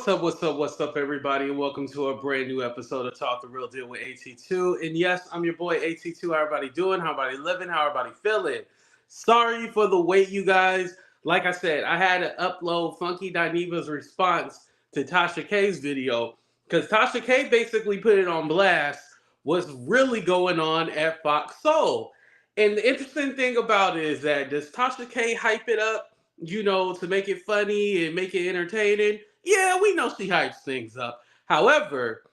What's up, everybody, and welcome to a brand new episode of Talk the Real Deal with AT2. And yes, I'm your boy AT2. How everybody doing? How everybody living? How everybody feeling? Sorry for the wait, you guys. Like I said, I had to upload Funky Dineva's response to Tasha K's video because Tasha K basically put it on blast what's really going on at Fox Soul. And the interesting thing about it is that does Tasha K hype it up, to make it funny and make it entertaining? Yeah, we know she hypes things up. However,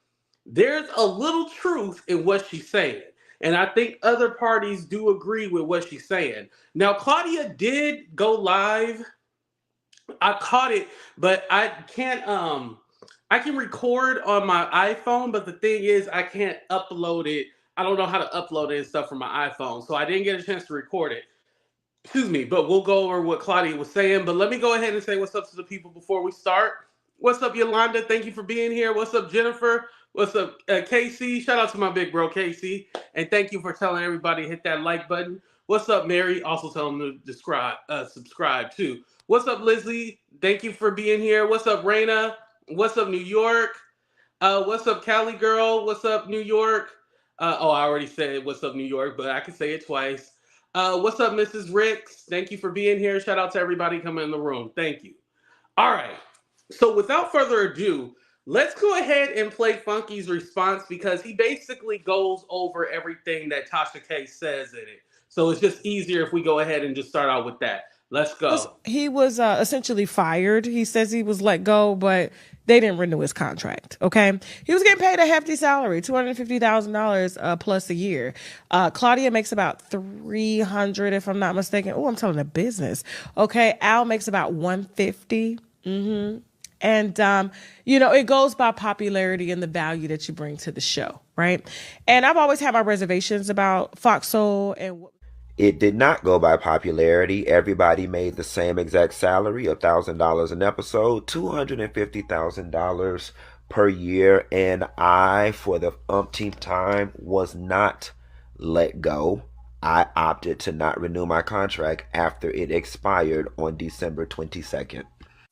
there's a little truth in what she's saying. And I think other parties do agree with what she's saying. Now, Claudia did go live. I caught it, but I can record on my iPhone, but the thing is I can't upload it. I don't know how to upload it and stuff from my iPhone. So I didn't get a chance to record it. Excuse me, but we'll go over what Claudia was saying. But let me go ahead and say what's up to the people before we start. What's up, Yolanda? Thank you for being here. What's up, Jennifer? What's up, Casey? Shout out to my big bro, Casey. And thank you for telling everybody to hit that like button. What's up, Mary? Also tell them to subscribe too. What's up, Lizzie? Thank you for being here. What's up, Raina? What's up, New York? What's up, Cali girl? What's up, New York? I already said what's up, New York, but I can say it twice. What's up, Mrs. Ricks? Thank you for being here. Shout out to everybody coming in the room. Thank you. All right. So without further ado, let's go ahead and play Funky's response because he basically goes over everything that Tasha K says in it. So it's just easier if we go ahead and just start out with that. Let's go. He was essentially fired. He says he was let go, but they didn't renew his contract. Okay. He was getting paid a hefty salary, $250,000 plus a year. Claudia makes about $300, if I'm not mistaken. Oh, I'm telling the business. Okay. Al makes about $150. And, it goes by popularity and the value that you bring to the show, right? And I've always had my reservations about Fox Soul and it did not go by popularity. Everybody made the same exact salary, $1,000 an episode, $250,000 per year. And I, for the umpteenth time, was not let go. I opted to not renew my contract after it expired on December 22nd.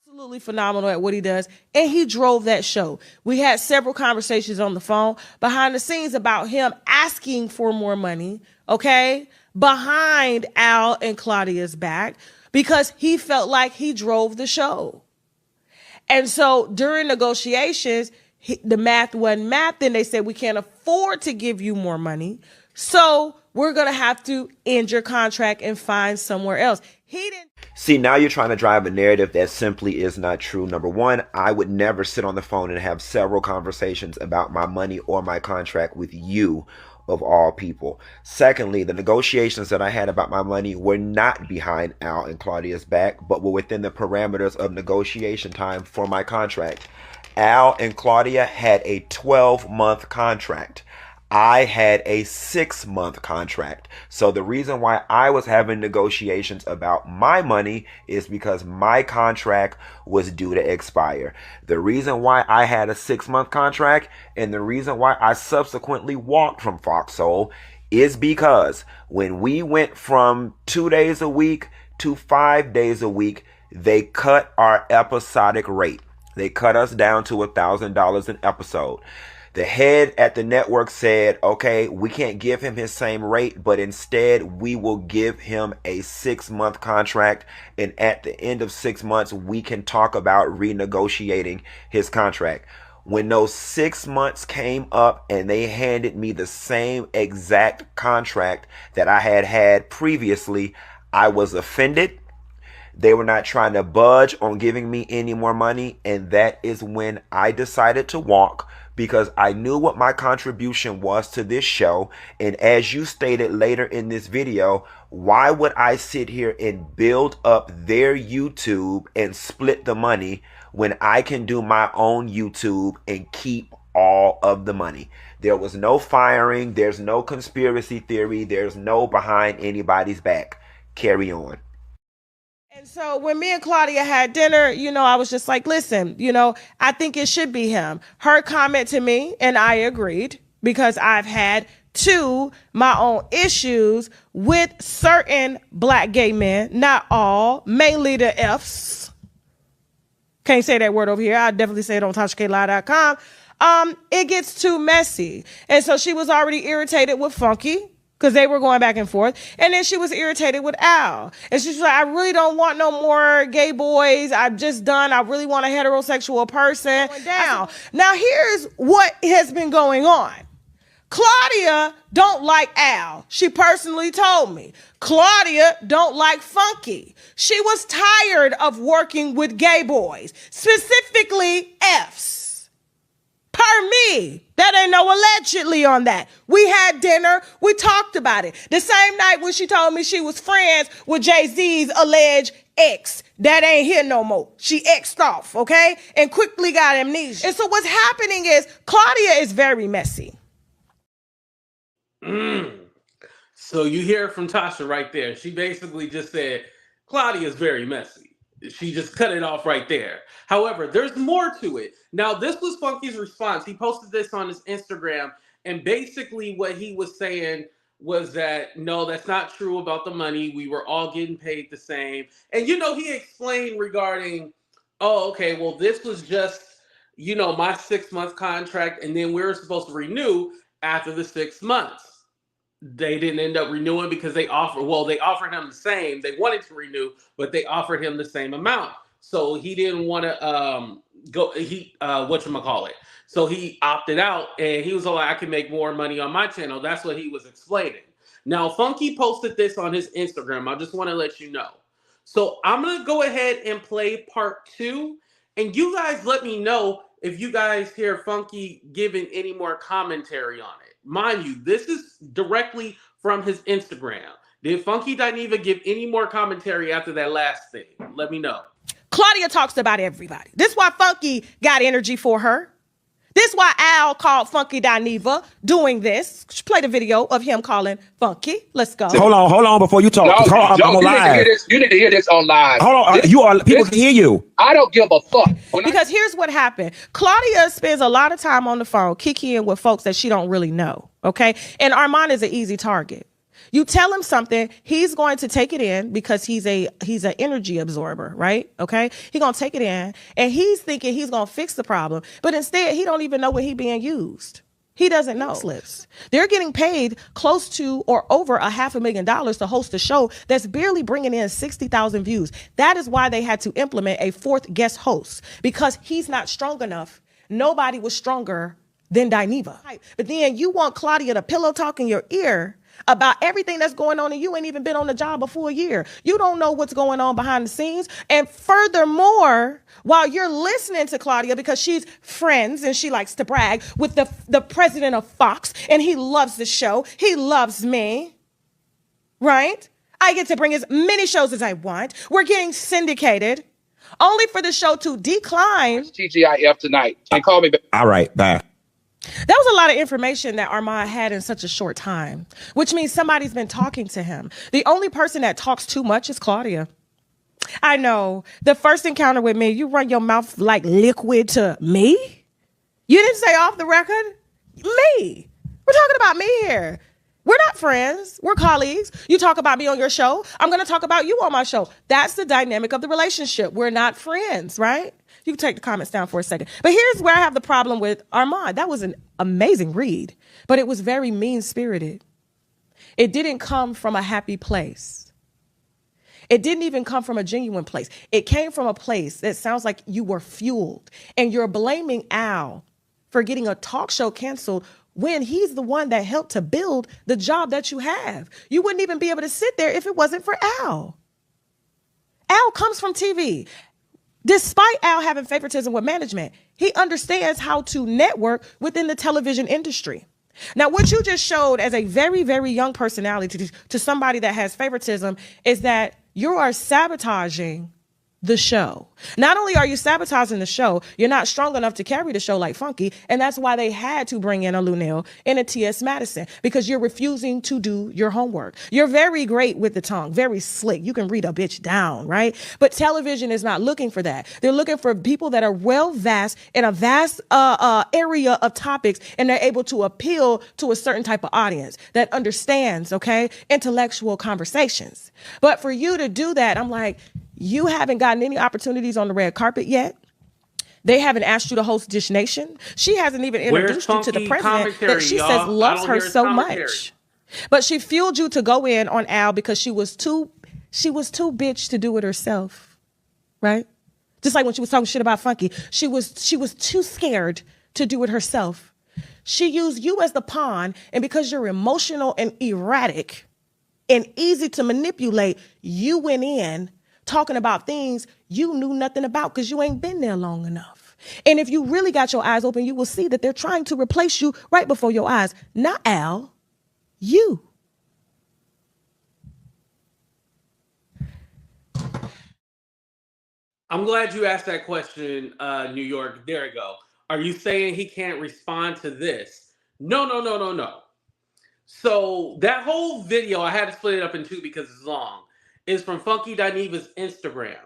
Absolutely phenomenal at what he does, and he drove that show. We had several conversations on the phone behind the scenes about him asking for more money, okay, behind Al and Claudia's back because he felt like he drove the show. And so during negotiations, the math wasn't math. Then they said, we can't afford to give you more money, so we're going to have to end your contract and find somewhere else. He didn't. See, now you're trying to drive a narrative that simply is not true. Number one, I would never sit on the phone and have several conversations about my money or my contract with you, of all people. Secondly, the negotiations that I had about my money were not behind Al and Claudia's back, but were within the parameters of negotiation time for my contract. Al and Claudia had a 12-month contract. I had a 6-month contract. So the reason why I was having negotiations about my money is because my contract was due to expire. The reason why I had a 6-month contract and the reason why I subsequently walked from Fox Soul is because when we went from 2 days a week to 5 days a week, they cut our episodic rate. They cut us down to $1,000 an episode. The head at the network said, okay, we can't give him his same rate, but instead we will give him a 6-month contract. And at the end of 6 months, we can talk about renegotiating his contract. When those 6 months came up and they handed me the same exact contract that I had had previously, I was offended. They were not trying to budge on giving me any more money. And that is when I decided to walk, because I knew what my contribution was to this show. And as you stated later in this video, why would I sit here and build up their YouTube and split the money when I can do my own YouTube and keep all of the money? There was no firing. There's no conspiracy theory. There's no behind anybody's back. Carry on. And so when me and Claudia had dinner, I was just like, listen, I think it should be him. Her comment to me, and I agreed, because I've had my own issues with certain black gay men, not all, mainly the Fs. Can't say that word over here. I'll definitely say it on TashaKLive.com. It gets too messy. And so she was already irritated with Funky because they were going back and forth. And then she was irritated with Al. And she's like, I really don't want no more gay boys. I'm just done. I really want a heterosexual person. Down. Now, here's what has been going on. Claudia don't like Al. She personally told me. Claudia don't like Funky. She was tired of working with gay boys, specifically Fs. Per me. That ain't no allegedly on that. We had dinner. We talked about it. The same night when she told me she was friends with Jay-Z's alleged ex. That ain't here no more. She X'd off, okay? And quickly got amnesia. And so what's happening is Claudia is very messy. So you hear from Tasha right there. She basically just said, Claudia is very messy. She just cut it off right there. However, there's more to it. Now, this was Funky's response. He posted this on his Instagram. And basically what he was saying was that, no, that's not true about the money. We were all getting paid the same. And, he explained regarding, oh, okay, well, this was just, my 6-month contract. And then we were supposed to renew after the 6 months. They didn't end up renewing because they offered him the same. They wanted to renew, but they offered him the same amount. So he didn't want to So he opted out and he was like, I can make more money on my channel. That's what he was explaining. Now, Funky posted this on his Instagram. I just want to let you know. So I'm going to go ahead and play part 2. And you guys let me know if you guys hear Funky giving any more commentary on it. Mind you, this is directly from his Instagram. Did Funky Dineva give any more commentary after that last thing? Let me know. Claudia talks about everybody. This is why Funky got energy for her. This is why Al called Funky Dineva doing this. Play the video of him calling Funky. Let's go. Hold on before you talk. I'm live. You need to hear this on live. Hold on. People can hear you. I don't give a fuck. Because here's what happened. Claudia spends a lot of time on the phone kikiing with folks that she don't really know. Okay. And Armon is an easy target. You tell him something, he's going to take it in because he's an energy absorber, right? Okay. He's going to take it in and he's thinking he's going to fix the problem. But instead, he don't even know when he's being used. He doesn't know. Slips. They're getting paid close to or over $500,000 to host a show that's barely bringing in 60,000 views. That is why they had to implement a 4th guest host because he's not strong enough. Nobody was stronger than Dineva. But then you want Claudia to pillow talk in your ear about everything that's going on and you ain't even been on the job before a year. You don't know what's going on behind the scenes. And furthermore, while you're listening to Claudia because she's friends and she likes to brag with the president of Fox and he loves the show. He loves me, right? I get to bring as many shows as I want. We're getting syndicated only for the show to decline. TGIF tonight. And call me back. All right, bye. That was a lot of information that Armon had in such a short time, which means somebody's been talking to him. The only person that talks too much is Claudia. I know. The first encounter with me, you run your mouth like liquid to me? You didn't say off the record? Me. We're talking about me here. We're not friends. We're colleagues. You talk about me on your show. I'm going to talk about you on my show. That's the dynamic of the relationship. We're not friends, right? You can take the comments down for a second. But here's where I have the problem with Armon. That was an amazing read, but it was very mean-spirited. It didn't come from a happy place. It didn't even come from a genuine place. It came from a place that sounds like you were fueled, and you're blaming Al for getting a talk show canceled when he's the one that helped to build the job that you have. You wouldn't even be able to sit there if it wasn't for Al. Al comes from TV. Despite Al having favoritism with management, he understands how to network within the television industry. Now, what you just showed as a very, very young personality to somebody that has favoritism is that you are sabotaging the show. Not only are you sabotaging the show, you're not strong enough to carry the show like Funky, and that's why they had to bring in a Lunel and a T.S. Madison, because you're refusing to do your homework. You're very great with the tongue, very slick. You can read a bitch down, right? But television is not looking for that. They're looking for people that are well-vast in a vast area of topics, and they're able to appeal to a certain type of audience that understands, okay, intellectual conversations. But for you to do that, I'm like, you haven't gotten any opportunities on the red carpet yet. They haven't asked you to host Dish Nation. She hasn't even introduced you to the president that she says loves her so much. But she fueled you to go in on Al because she was too bitch to do it herself. Right? Just like when she was talking shit about Funky. She was too scared to do it herself. She used you as the pawn, and because you're emotional and erratic and easy to manipulate, you went in talking about things you knew nothing about because you ain't been there long enough. And if you really got your eyes open, you will see that they're trying to replace you right before your eyes. Not Al, you. I'm glad you asked that question, New York. There you go. Are you saying he can't respond to this? No. So that whole video, I had to split it up in two because it's long, is from Funky Dineva's Instagram.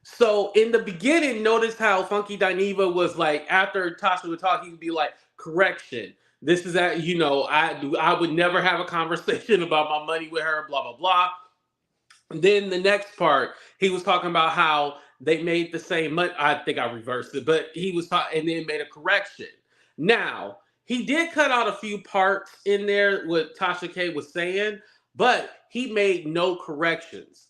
So in the beginning, notice how Funky Dineva was like, after Tasha would talk, he would be like, correction. This is that, I would never have a conversation about my money with her, blah, blah, blah. And then the next part, he was talking about how they made the same money. I think I reversed it, but he was talking and then made a correction. Now, he did cut out a few parts in there, what Tasha K was saying, but he made no corrections.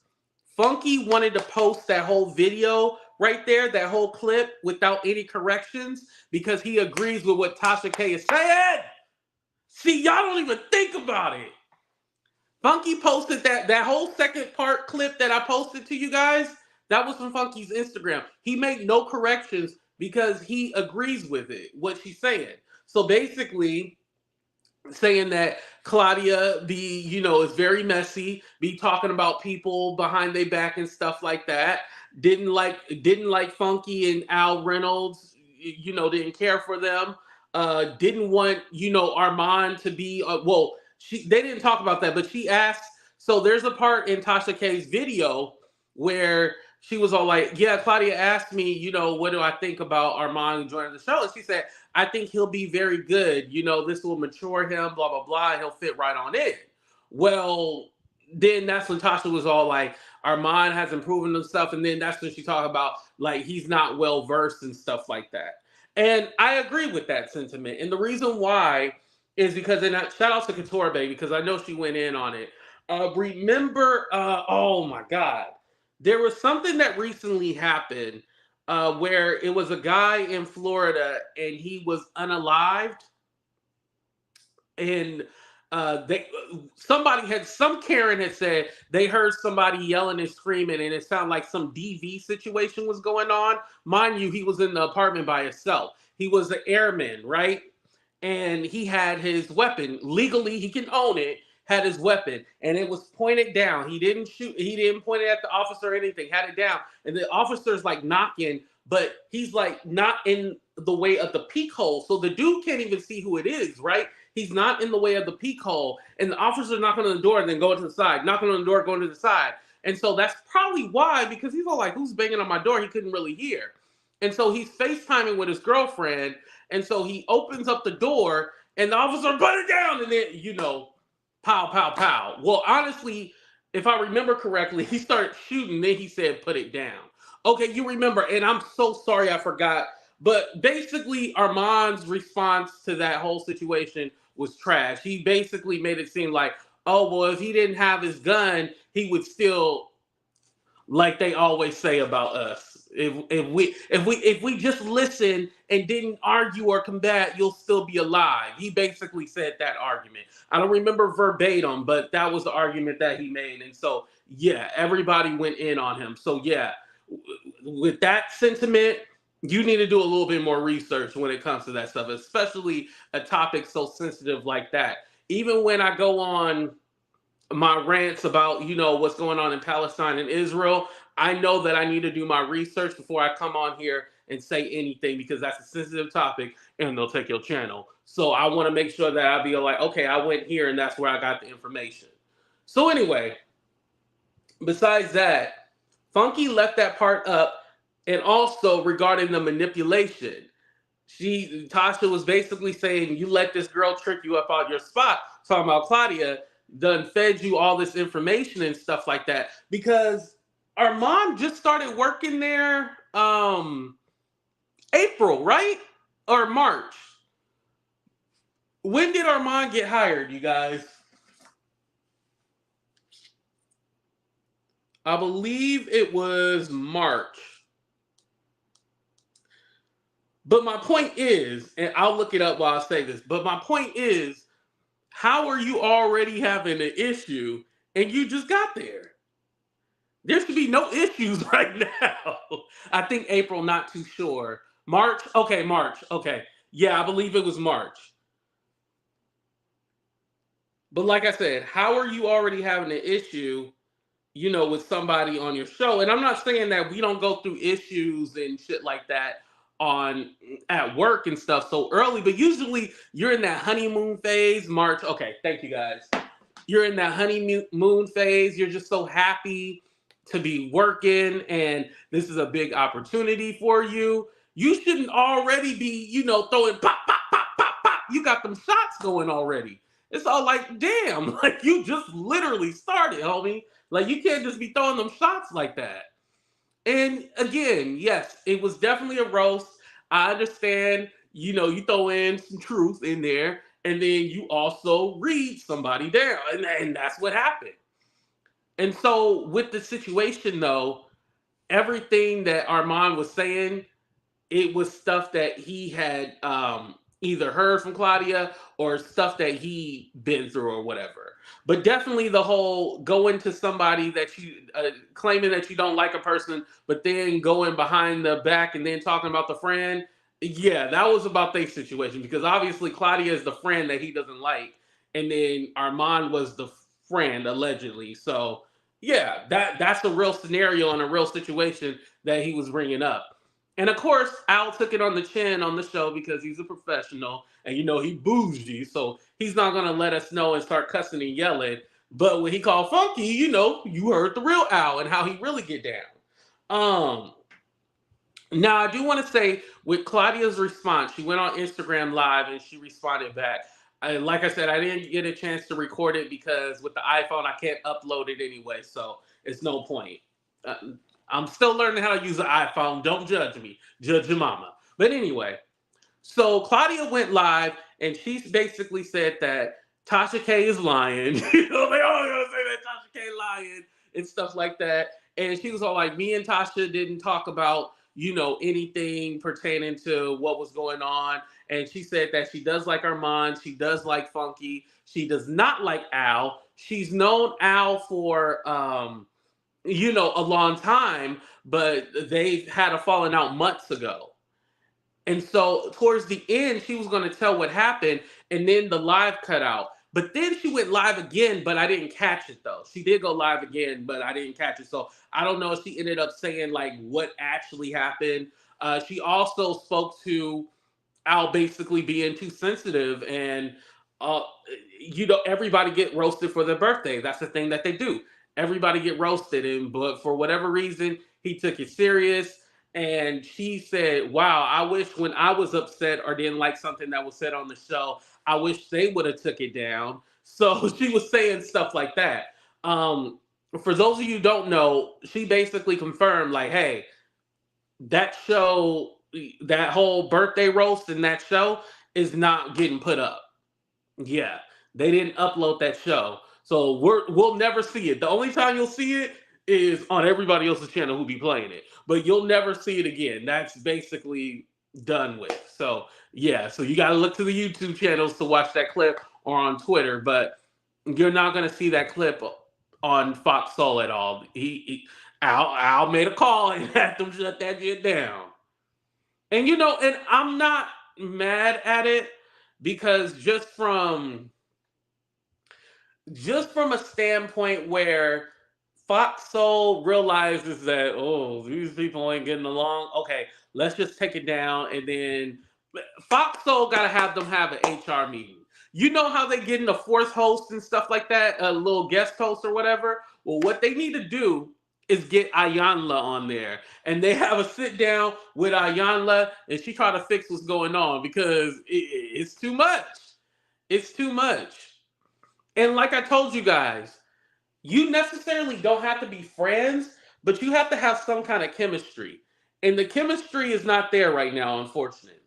Funky wanted to post that whole video right there, that whole clip, without any corrections, because he agrees with what Tasha K is saying. See, y'all don't even think about it. Funky posted that whole second part clip that I posted to you guys. That was from Funky's Instagram. He made no corrections because he agrees with it, what she's saying. So basically, saying that Claudia is very messy, be talking about people behind their back and stuff like that. Didn't like Funky and Al Reynolds, didn't care for them. Didn't want, Armon to be, they didn't talk about that, but she asked, so there's a part in Tasha K's video where she was all like, yeah, Claudia asked me, what do I think about Armon joining the show? And she said, I think he'll be very good. This will mature him, blah, blah, blah. And he'll fit right on in. Well, then that's when Tasha was all like, Armon has proven himself. And then that's when she talked about, like, he's not well-versed and stuff like that. And I agree with that sentiment. And the reason why is because, and shout out to Couture Bay, because I know she went in on it. Remember, oh my God. There was something that recently happened where it was a guy in Florida and he was unalived. And some Karen had said they heard somebody yelling and screaming and it sounded like some DV situation was going on. Mind you, he was in the apartment by himself. He was an airman, right? And he had his weapon. Legally, he can own it. Had his weapon, and it was pointed down. He didn't shoot. He didn't point it at the officer or anything. Had it down, and the officer's like knocking, but he's like not in the way of the peek hole. So the dude can't even see who it is, right? He's not in the way of the peek hole, and the officer knocking on the door and then going to the side, knocking on the door, going to the side. And so that's probably why, because he's all like, who's banging on my door? He couldn't really hear. And so he's FaceTiming with his girlfriend, and so he opens up the door, and the officer put it down, and then, pow, pow, pow. Well, honestly, if I remember correctly, he started shooting, then he said, put it down. Okay, you remember, and I'm so sorry I forgot, but basically Armon's response to that whole situation was trash. He basically made it seem like, oh, well, if he didn't have his gun, he would still, like they always say about us. If we just listen and didn't argue or combat, you'll still be alive. He basically said that argument. I don't remember verbatim, but that was the argument that he made. And so, yeah, everybody went in on him. So, yeah, with that sentiment, you need to do a little bit more research when it comes to that stuff, especially a topic so sensitive like that. Even when I go on my rants about, what's going on in Palestine and Israel, I know that I need to do my research before I come on here and say anything, because that's a sensitive topic and they'll take your channel. So I want to make sure that I'll be like, okay, I went here and that's where I got the information. So anyway, besides that, Funky left that part up. And also regarding the manipulation, Tasha was basically saying, you let this girl trick you up out your spot, talking about Claudia done fed you all this information and stuff like that, because Armon just started working there. April, right? Or March. When did Armon get hired, you guys? I believe it was March. But my point is, and I'll look it up while I say this, but my point is, how are you already having an issue and you just got there? There should be no issues right now. I think April, not too sure. March? Okay, March. Okay. Yeah, I believe it was March. But like I said, how are you already having an issue, with somebody on your show? And I'm not saying that we don't go through issues and shit like that on at work and stuff so early, but usually you're in that honeymoon phase. March. Okay, thank you guys. You're in that honeymoon phase. You're just so happy to be working, and this is a big opportunity for you. You shouldn't already be, throwing pop, pop, pop, pop, pop. You got them shots going already. It's all like, damn, like you just literally started, homie. Like you can't just be throwing them shots like that. And again, yes, it was definitely a roast. I understand, you throw in some truth in there, and then you also read somebody down, and that's what happened. And so with the situation though, everything that Armon was saying, it was stuff that he had either heard from Claudia or stuff that he been through or whatever. But definitely the whole going to somebody that you claiming that you don't like a person, but then going behind the back and then talking about the friend. Yeah, that was about their situation because obviously Claudia is the friend that he doesn't like, and then Armon was the friend allegedly. So yeah, that's a real scenario and a real situation that he was bringing up. And of course, Al took it on the chin on the show because he's a professional and he bougie, so he's not gonna let us know and start cussing and yelling. But when he called Funky, you heard the real Al and how he really get down. Now I do want to say with Claudia's response, she went on Instagram Live and she responded back. Like I said, I didn't get a chance to record it because with the iPhone I can't upload it anyway, so it's no point. I'm still learning how to use an iPhone. Don't judge me. Judge your mama. But anyway, so Claudia went live and she basically said that Tasha K is lying. They always gonna say that Tasha K lying and stuff like that. And she was all like, me and Tasha didn't talk about, anything pertaining to what was going on. And she said that she does like Armon. She does like Funky. She does not like Al. She's known Al for a long time, but they had a falling out months ago. And so towards the end, she was going to tell what happened, and then the live cut out. But then she went live again, but I didn't catch it though. She did go live again, but I didn't catch it. So I don't know if she ended up saying like what actually happened. She also spoke to Al basically being too sensitive and everybody get roasted for their birthday. That's the thing that they do. Everybody get roasted, but for whatever reason, he took it serious. And she said, wow, I wish when I was upset or didn't like something that was said on the show, I wish they would have took it down. So she was saying stuff like that. For those of you who don't know, she basically confirmed like, hey, that show, that whole birthday roast in that show is not getting put up. Yeah, they didn't upload that show. So we'll never see it. The only time you'll see it is on everybody else's channel who be playing it. But you'll never see it again. That's basically done with. So yeah, so you gotta look to the YouTube channels to watch that clip or on Twitter, but you're not gonna see that clip on Fox Soul at all. Al made a call and had them shut that shit down. And and I'm not mad at it because just from a standpoint where Fox Soul realizes that, oh, these people ain't getting along. Okay, let's just take it down. And then Fox Soul got to have them have an HR meeting. You know how they get in a fourth host and stuff like that, a little guest host or whatever? Well, what they need to do is get Ayanla on there. And they have a sit down with Ayanla and she try to fix what's going on because it's too much. It's too much. And like I told you guys, you necessarily don't have to be friends, but you have to have some kind of chemistry. And the chemistry is not there right now, unfortunately.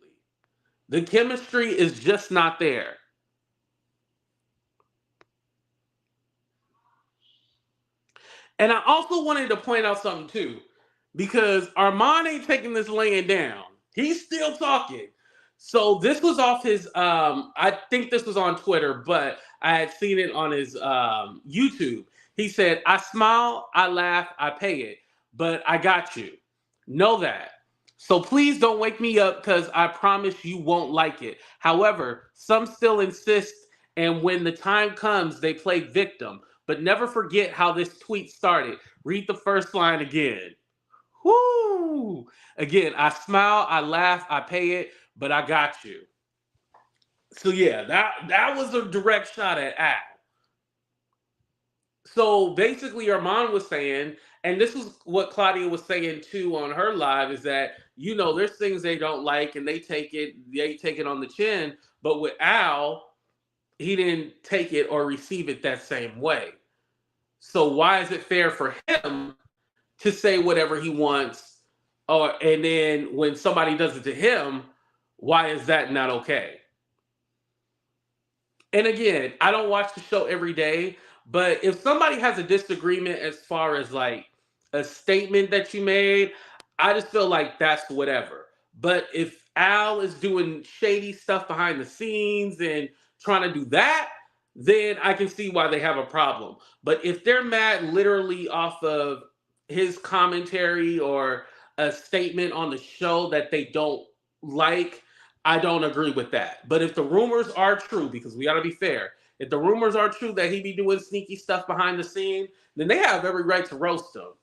The chemistry is just not there. And I also wanted to point out something too, because Armon ain't taking this laying down. He's still talking. So this was off his I think this was on Twitter, but I had seen it on his YouTube. He said, I smile, I laugh, I pay it, but I got you. Know that. So please don't wake me up because I promise you won't like it. However, some still insist, and when the time comes, they play victim. But never forget how this tweet started. Read the first line again. Whoo! Again, I smile, I laugh, I pay it, but I got you. So yeah, that was a direct shot at Al. So basically, Armon was saying, and this is what Claudia was saying too on her live, is that there's things they don't like and they take it on the chin. But with Al, he didn't take it or receive it that same way. So why is it fair for him to say whatever he wants, and then when somebody does it to him, why is that not okay? And again, I don't watch the show every day, but if somebody has a disagreement as far as like a statement that you made, I just feel like that's whatever. But if Al is doing shady stuff behind the scenes and trying to do that, then I can see why they have a problem. But if they're mad literally off of his commentary or a statement on the show that they don't like, I don't agree with that. But if the rumors are true, because we got to be fair, if the rumors are true that he be doing sneaky stuff behind the scene, then they have every right to roast him.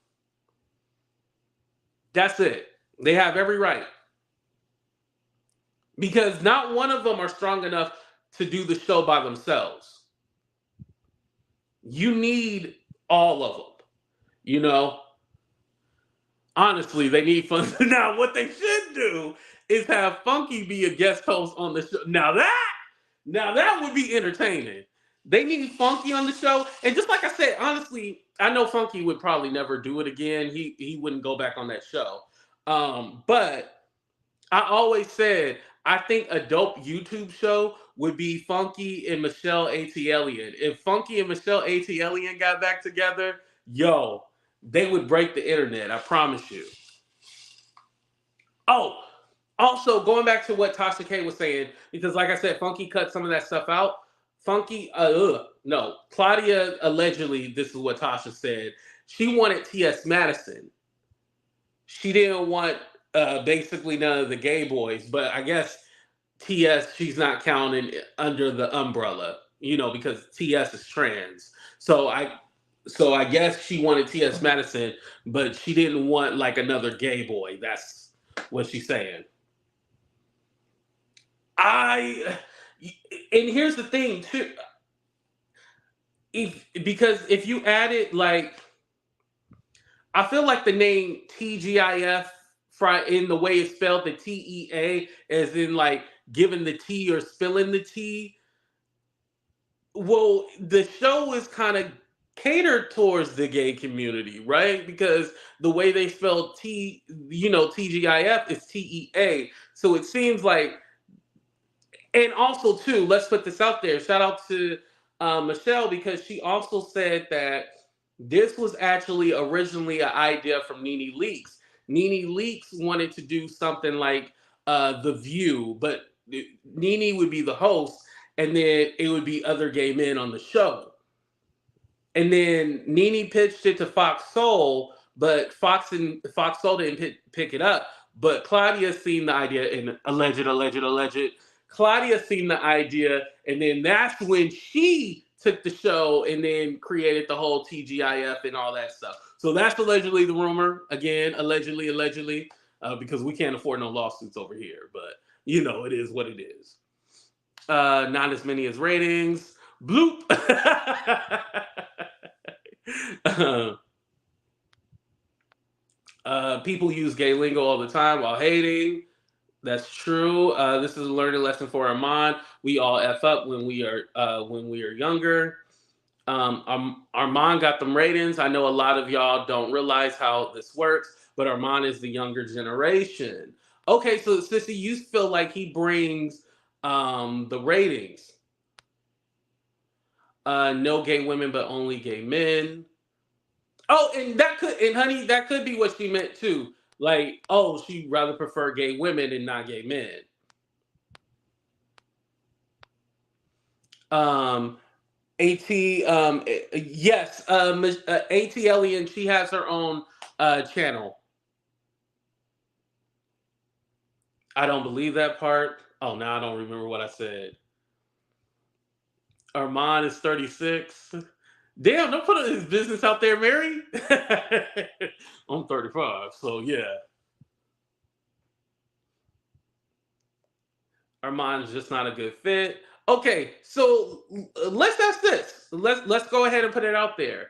That's it. They have every right. Because not one of them are strong enough to do the show by themselves. You need all of them, Honestly, they need fun. Now, what they should do is have Funky be a guest host on the show. Now that would be entertaining. They need Funky on the show. And just like I said, honestly, I know Funky would probably never do it again. He wouldn't go back on that show. But I always said, I think a dope YouTube show would be Funky and Michelle A.T.Elian. If Funky and Michelle A.T.Elian got back together, they would break the internet. I promise you. Oh, also going back to what Tasha K was saying, because like I said, Funky cut some of that stuff out. Claudia allegedly, this is what Tasha said. She wanted T.S. Madison. She didn't want basically none of the gay boys, but I guess TS, she's not counting under the umbrella, because TS is trans. So I guess she wanted T.S. Madison, but she didn't want like another gay boy. That's what she's saying. And here's the thing too. Because if you add it, like, I feel like the name TGIF in the way it's spelled, the TEA, as in like giving the tea or spilling the tea. Well, the show is kind of catered towards the gay community, right? Because the way they spell TGIF is TEA. So it seems like, and also too, let's put this out there. Shout out to Michelle, because she also said that this was actually originally an idea from Nene Leakes. Nene Leakes wanted to do something like The View, but Nene would be the host, and then it would be other gay men on the show. And then Nene pitched it to Fox Soul, but Fox Soul didn't pick it up. But Claudia seen the idea, and alleged. Claudia seen the idea, and then that's when she took the show and then created the whole TGIF and all that stuff. So that's allegedly the rumor. Again, allegedly, because we can't afford no lawsuits over here. But, it is what it is. Not as many as ratings. Bloop. People use gay lingo all the time while hating. That's true. This is a learning lesson for Armon. We all F up when we are younger. Armon got them ratings. I know a lot of y'all don't realize how this works, but Armon is the younger generation. Okay, so Sissy, you feel like he brings the ratings. No gay women, but only gay men. Oh, and honey, that could be what she meant too. Like, oh, she'd rather prefer gay women and not gay men. Yes, AT Alien, she has her own channel. I don't believe that part. Oh, now I don't remember what I said. Armand is 36. Damn, don't put his business out there, Mary. I'm 35, so yeah. Armand's just not a good fit. Okay, so let's ask this. Let's go ahead and put it out there.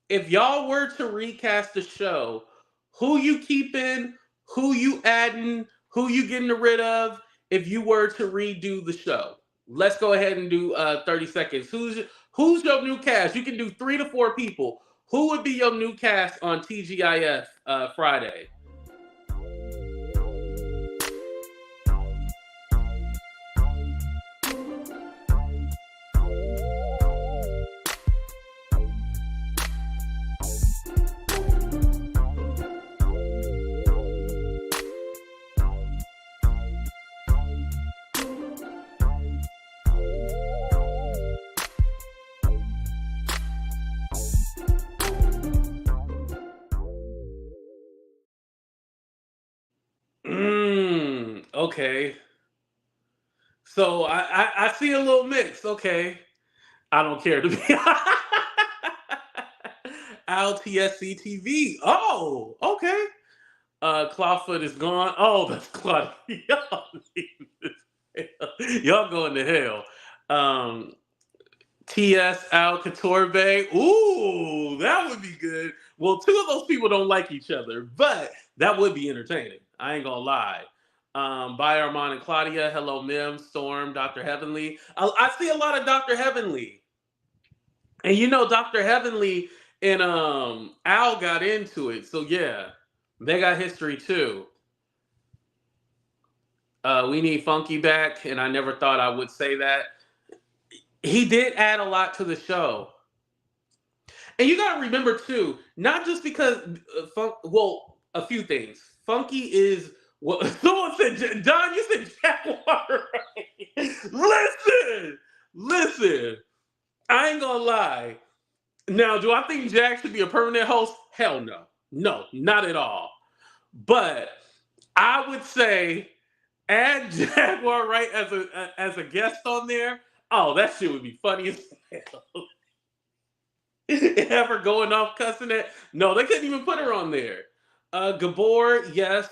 If y'all were to recast the show, who you keeping, who you adding, who you getting rid of, if you were to redo the show? Let's go ahead and do 30 seconds. Who's your new cast? You can do 3 to 4 people. Who would be your new cast on TGIF Friday? Okay. So I see a little mix. Okay. I don't care to be LTSC TV. Oh, okay. Clawfoot is gone. Oh, that's Claudia. Y'all going to hell. TS Al Couture Bay. Ooh, that would be good. Well, 2 of those people don't like each other, but that would be entertaining. I ain't gonna lie. By Armon and Claudia. Hello, Mim, Storm, Dr. Heavenly. I see a lot of Dr. Heavenly. And you know, Dr. Heavenly and Al got into it. So yeah, they got history too. We need Funky back, and I never thought I would say that. He did add a lot to the show. And you gotta remember too, not just because a few things. Funky is what someone said. Don, you said Jaguar. Right? Listen. I ain't gonna lie. Now, do I think Jack should be a permanent host? Hell no. No, not at all. But I would say add Jaguar right as a guest on there. Oh, that shit would be funny as hell. Ever going off cussing it? No, they couldn't even put her on there. Gabor, yes.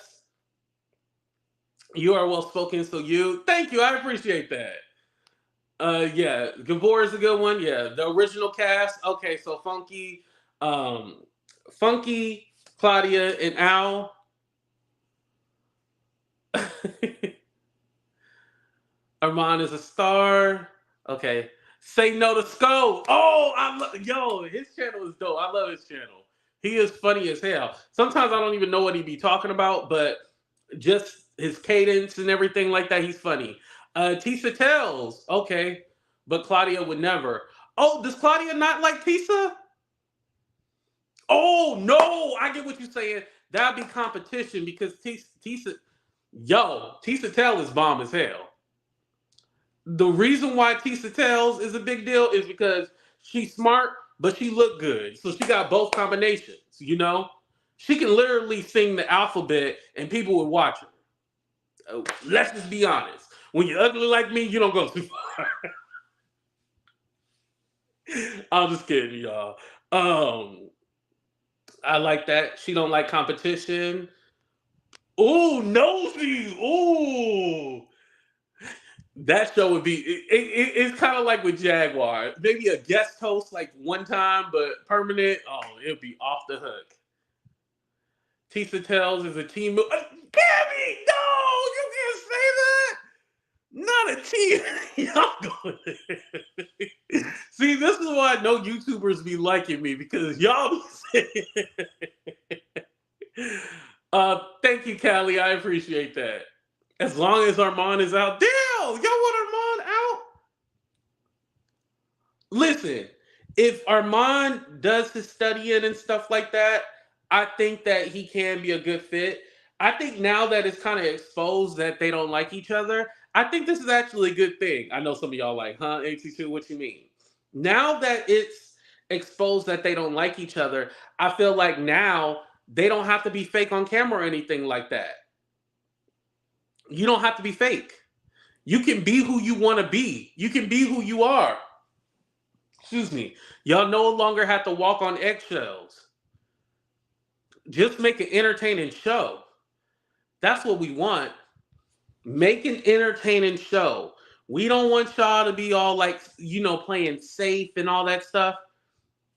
You are well spoken, so thank you. I appreciate that. Yeah, Gabor is a good one. Yeah, the original cast. Okay, so Funky, Claudia, and Al. Armand is a star. Okay. Say no to Sko. Oh, his channel is dope. I love his channel. He is funny as hell. Sometimes I don't even know what he be talking about, but just his cadence and everything like that, he's funny. Tisa tells, okay, but Claudia would never. Oh, does Claudia not like Tisa? Oh no, I get what you're saying. That'd be competition because Tisa Tell is bomb as hell. The reason why Tisa Tells is a big deal is because she's smart, but she look good. So she got both combinations, you know? She can literally sing the alphabet and people would watch her. Let's just be honest. When you're ugly like me, you don't go too far. I'm just kidding, y'all. I like that. She don't like competition. Ooh, nosy. Ooh. That show would be, it's kind of like with Jaguar. Maybe a guest host like one time, but permanent, it'd be off the hook. Tisa Tells is a team. Gabby, no, you can't say that. Not a tea. Y'all going See, this is why no YouTubers be liking me because y'all be saying. Thank you, Callie. I appreciate that. As long as Armon is out. Damn! Y'all want Armon out? Listen, if Armon does his studying and stuff like that, I think that he can be a good fit. I think now that it's kind of exposed that they don't like each other, I think this is actually a good thing. I know some of y'all like, huh, AT2, what you mean? Now that it's exposed that they don't like each other, I feel like now they don't have to be fake on camera or anything like that. You don't have to be fake. You can be who you want to be. You can be who you are. Excuse me. Y'all no longer have to walk on eggshells. Just make an entertaining show. That's what we want. Make an entertaining show. We don't want y'all to be all like, playing safe and all that stuff.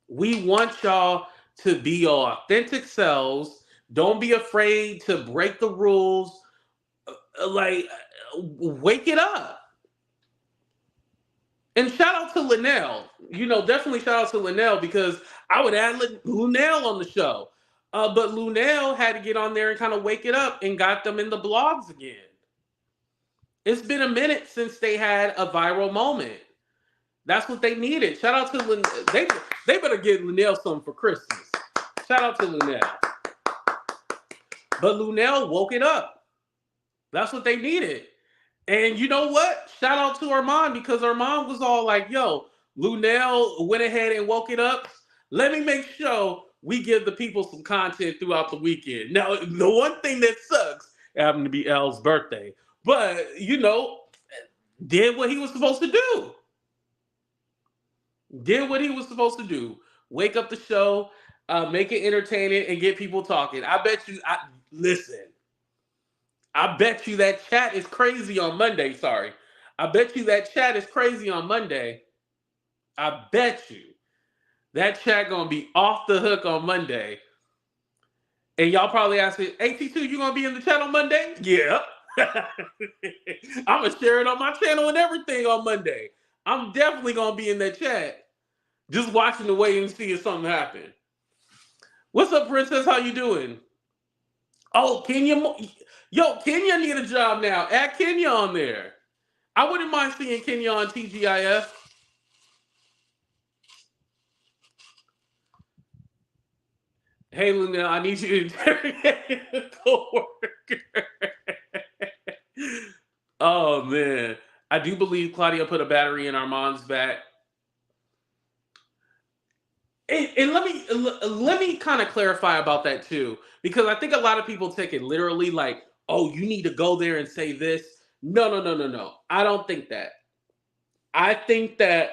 We want y'all to be your authentic selves. Don't be afraid to break the rules. Wake it up. And shout out to Linnell. Definitely shout out to Linnell because I would add Linnell on the show. But Linnell had to get on there and kind of wake it up and got them in the blogs again. It's been a minute since they had a viral moment. That's what they needed. Shout out to Linnell. They better get Linnell something for Christmas. Shout out to Linnell. But Linnell woke it up. That's what they needed. And you know what? Shout out to Armon because Armon was all like, yo, Linnell went ahead and woke it up. Let me make sure we give the people some content throughout the weekend. Now, the one thing that sucks happened to be Elle's birthday. But, did what he was supposed to do. Did what he was supposed to do. Wake up the show, make it entertaining, and get people talking. I bet you, listen. I bet you that chat is crazy on Monday. Sorry. I bet you that chat is crazy on Monday. I bet you. That chat gonna be off the hook on Monday. And y'all probably asking, AT2, you gonna be in the chat on Monday? Yeah. I'm gonna share it on my channel and everything on Monday. I'm definitely gonna be in that chat. Just watching the wait and see if something happen. What's up, Princess? How you doing? Oh, Kenya. Yo, Kenya need a job now. Add Kenya on there. I wouldn't mind seeing Kenya on TGIF. Hey, Luna, I need you to interrogate a coworker. Oh, man. I do believe Claudia put a battery in Armand's back. And let me kind of clarify about that too, because I think a lot of people take it literally like, oh, you need to go there and say this. No. I don't think that. I think that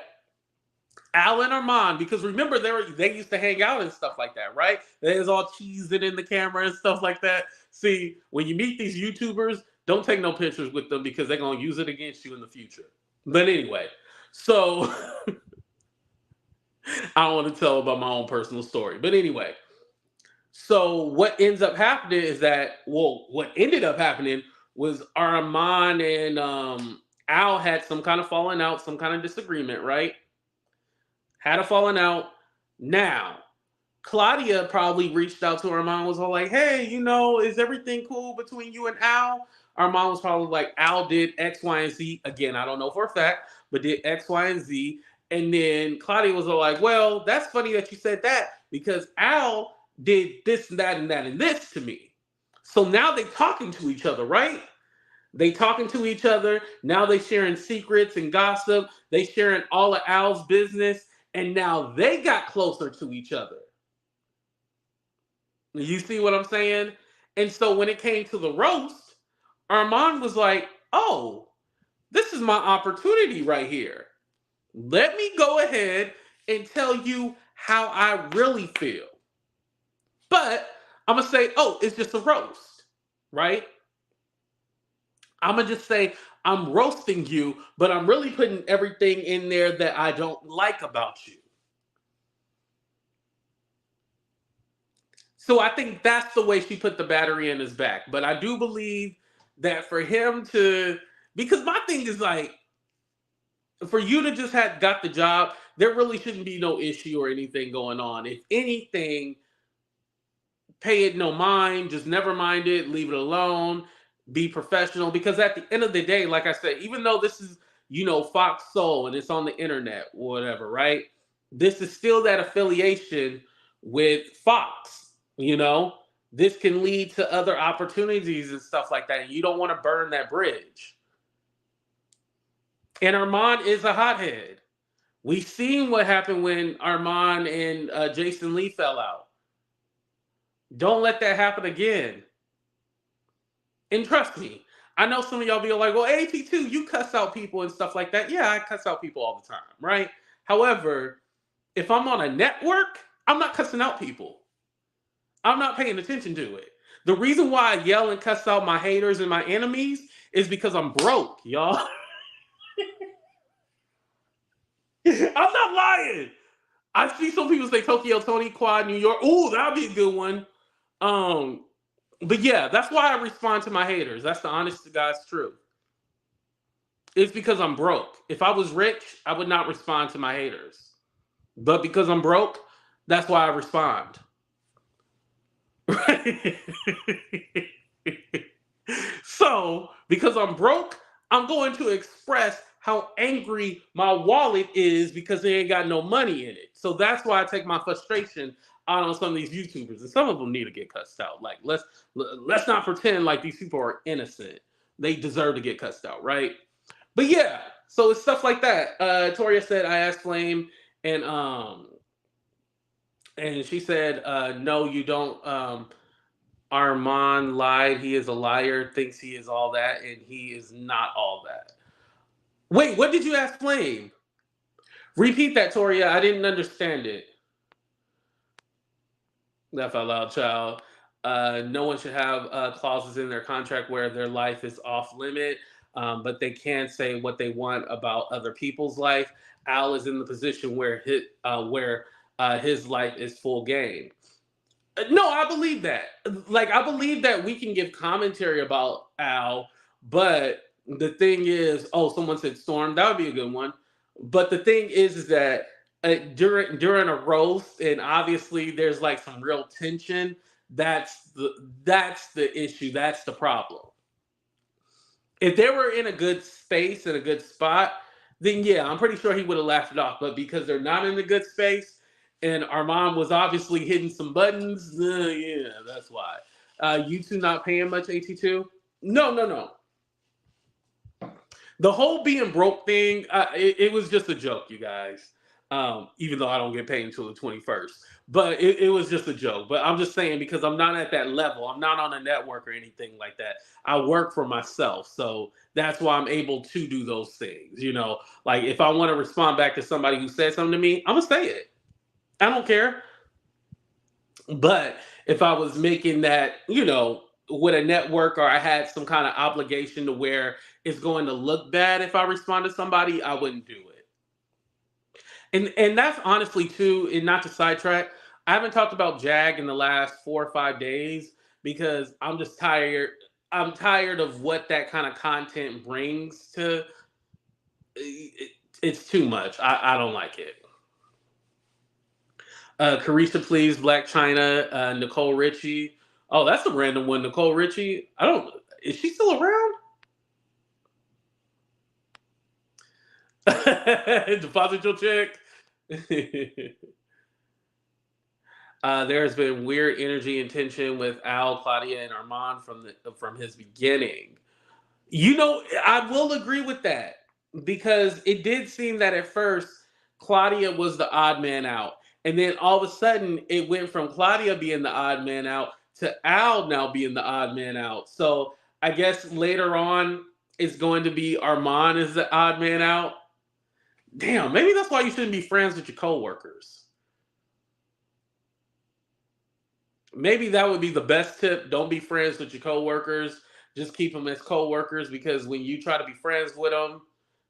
Al and Armon, because remember they used to hang out and stuff like that, right? They was all cheesing in the camera and stuff like that. See, when you meet these YouTubers, don't take no pictures with them because they're gonna use it against you in the future. But anyway, so I don't want to tell about my own personal story. But anyway, so what ends up happening is that, what ended up happening was Armon and Al had some kind of falling out, some kind of disagreement, right? Had a falling out. Now, Claudia probably reached out to Armon, was all like, hey, is everything cool between you and Al? Armon was probably like, Al did X, Y, and Z. Again, I don't know for a fact, but did X, Y, and Z. And then Claudia was all like, well, that's funny that you said that because Al did this and that and that and this to me. So now they talking to each other, right? They talking to each other. Now they sharing secrets and gossip. They sharing all of Al's business. And now they got closer to each other. You see what I'm saying? And so when it came to the roast, Armon was like, oh, this is my opportunity right here. Let me go ahead and tell you how I really feel. But I'm going to say, oh, it's just a roast, right? I'm going to just say, I'm roasting you, but I'm really putting everything in there that I don't like about you. So I think that's the way she put the battery in his back. But I do believe that for him to Because my thing is like, for you to just have got the job, there really shouldn't be no issue or anything going on. If anything, pay it no mind, just never mind it, leave it alone, be professional. Because at the end of the day, like I said, even though this is, Fox Soul and it's on the internet, whatever, right? This is still that affiliation with Fox, This can lead to other opportunities and stuff like that. And you don't want to burn that bridge. And Armon is a hothead. We've seen what happened when Armon and Jason Lee fell out. Don't let that happen again. And trust me, I know some of y'all be like, well, AT2, you cuss out people and stuff like that. Yeah, I cuss out people all the time, right? However, if I'm on a network, I'm not cussing out people. I'm not paying attention to it. The reason why I yell and cuss out my haters and my enemies is because I'm broke, y'all. I'm not lying. I see some people say Tokyo Tony, Quad, New York. Ooh, that'd be a good one. But yeah, that's why I respond to my haters. That's the honest to God's truth. It's because I'm broke. If I was rich, I would not respond to my haters. But because I'm broke, that's why I respond. Right? So, because I'm broke, I'm going to express how angry my wallet is because they ain't got no money in it. So that's why I take my frustration out on some of these YouTubers, and some of them need to get cussed out. Like, let's not pretend like these people are innocent. They deserve to get cussed out, right? But yeah, so it's stuff like that. Toria said, I asked Flame, and she said, no, you don't. Armon lied. He is a liar, thinks he is all that, and he is not all that. Wait, what did you ask Flame? Repeat that, Toria. I didn't understand it. Laugh out loud, child. No one should have clauses in their contract where their life is off limit, but they can say what they want about other people's life. Al is in the position where his life is full game. No, I believe that. Like, I believe that we can give commentary about Al, but the thing is, someone said Storm. That would be a good one. But the thing is that during a roast, and obviously there's like some real tension. That's the issue. That's the problem. If they were in a good space and a good spot, then yeah, I'm pretty sure he would have laughed it off. But because they're not in a good space, and Armon was obviously hitting some buttons, yeah, that's why. You two not paying much, AT2? No. The whole being broke thing, it was just a joke, you guys. Even though I don't get paid until the 21st. But it was just a joke. But I'm just saying, because I'm not at that level. I'm not on a network or anything like that. I work for myself. So that's why I'm able to do those things. Like if I want to respond back to somebody who said something to me, I'm going to say it. I don't care. But if I was making that, with a network, or I had some kind of obligation to where it's going to look bad if I respond to somebody, I wouldn't do it. And that's honestly too, and not to sidetrack, I haven't talked about Jag in the last 4 or 5 days because I'm just tired. I'm tired of what that kind of content brings to. It's too much. I don't like it. Carisha, please. Black China. Nicole Richie. Oh, that's a random one. Nicole Richie. Is she still around? Deposit your check. There's been weird energy and tension with Al, Claudia, and Armon from his beginning. I will agree with that because it did seem that at first Claudia was the odd man out. And then all of a sudden it went from Claudia being the odd man out to Al now being the odd man out. So I guess later on it's going to be Armon as the odd man out. Damn, maybe that's why you shouldn't be friends with your coworkers. Maybe that would be the best tip. Don't be friends with your coworkers. Just keep them as coworkers, because when you try to be friends with them,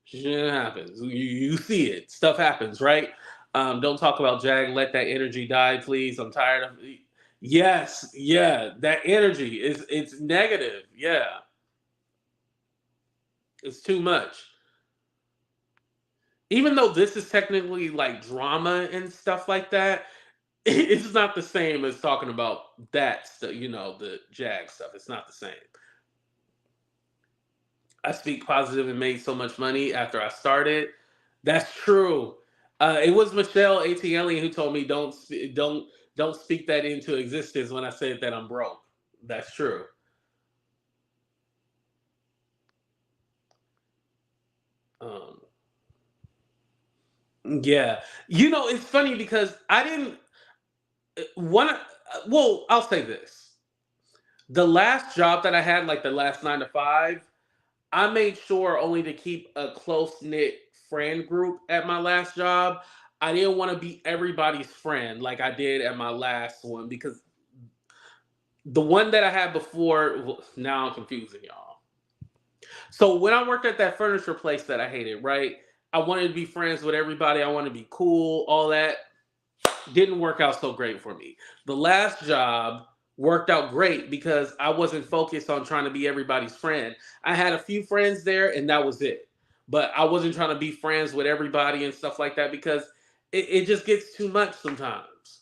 shit happens. You see it. Stuff happens, right? Don't talk about Jag. Let that energy die, please. I'm tired of it. Yes, yeah. That energy it's negative. Yeah. It's too much. Even though this is technically like drama and stuff like that, it's not the same as talking about that stuff, the Jag stuff. It's not the same. I speak positive and made so much money after I started. That's true. It was Michelle ATL who told me don't speak that into existence when I said that I'm broke. That's true. Um, yeah, it's funny because I didn't want. Well, I'll say this: the last job that I had, like the last 9 to 5, I made sure only to keep a close knit friend group at my last job. I didn't want to be everybody's friend like I did at my last one because the one that I had before, now I'm confusing y'all. So when I worked at that furniture place that I hated, right? I wanted to be friends with everybody. I wanted to be cool, all that. Didn't work out so great for me. The last job worked out great because I wasn't focused on trying to be everybody's friend. I had a few friends there and that was it. But I wasn't trying to be friends with everybody and stuff like that because it just gets too much sometimes.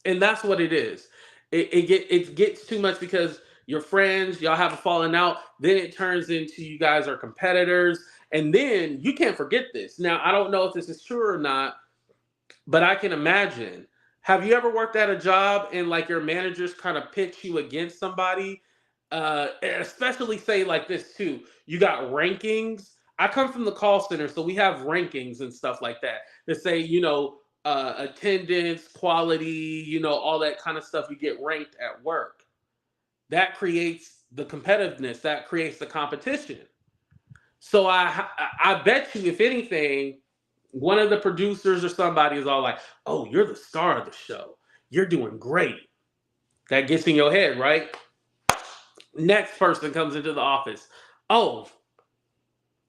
And that's what it is. It gets too much because your friends, y'all have a falling out. Then it turns into you guys are competitors. And then you can't forget this. Now, I don't know if this is true or not, but I can imagine. Have you ever worked at a job and like your managers kind of pitch you against somebody? Especially say like this too. You got rankings. I come from the call center, so we have rankings and stuff like that. That say, attendance, quality, all that kind of stuff. You get ranked at work. That creates the competitiveness. That creates the competition. So I bet you, if anything, one of the producers or somebody is all like, "Oh, you're the star of the show. You're doing great." That gets in your head, right? Next person comes into the office. "Oh,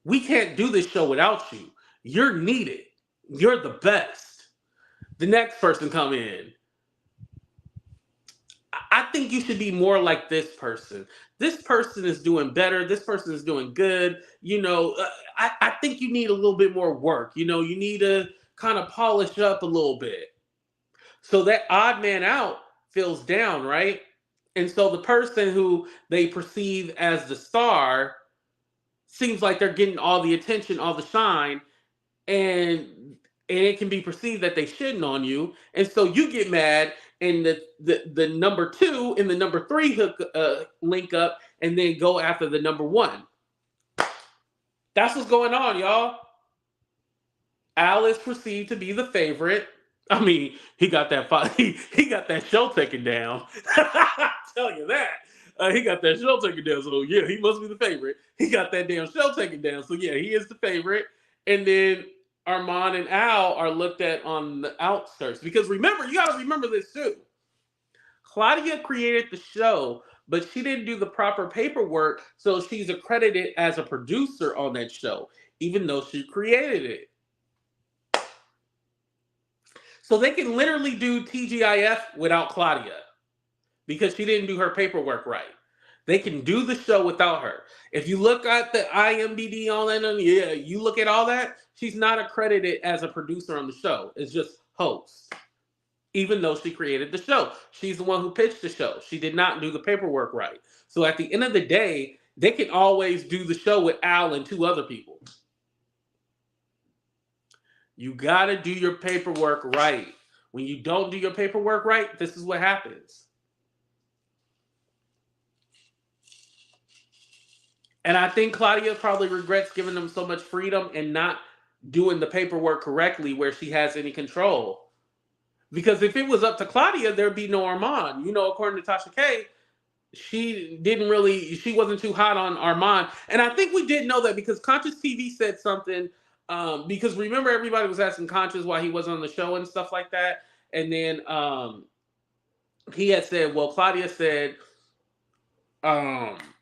we can't do this show without you. You're needed. You're the best." The next person come in. "I think you should be more like this person. This person is doing better. This person is doing good. I think you need a little bit more work. You need to kind of polish up a little bit." So that odd man out feels down, right? And so the person who they perceive as the star seems like they're getting all the attention, all the shine, and it can be perceived that they shitting on you, and so you get mad, and the number 2 and the number 3 link up, and then go after the number 1. That's what's going on, y'all. Al is perceived to be the favorite. I mean, he got that he got that show taken down. I tell you that. He got that show taken down. So yeah, he must be the favorite. He got that damn show taken down. So yeah, he is the favorite. And then Armon and Al are looked at on the outskirts. Because remember, you gotta remember this too. Claudia created the show, but she didn't do the proper paperwork, so she's accredited as a producer on that show, even though she created it. So they can literally do TGIF without Claudia because she didn't do her paperwork right. They can do the show without her. If you look at the IMDb on that, yeah, you look at all that, she's not accredited as a producer on the show. It's just host. Even though she created the show. She's the one who pitched the show. She did not do the paperwork right. So at the end of the day, they can always do the show with Al and 2 other people. You got to do your paperwork right. When you don't do your paperwork right, this is what happens. And I think Claudia probably regrets giving them so much freedom and not doing the paperwork correctly where she has any control. Because if it was up to Claudia, there'd be no Armon. According to Tasha K, she wasn't too hot on Armon. And I think we did know that because Conscious TV said something. Because remember, everybody was asking Conscious why he wasn't on the show and stuff like that. And then he had said, well, Claudia said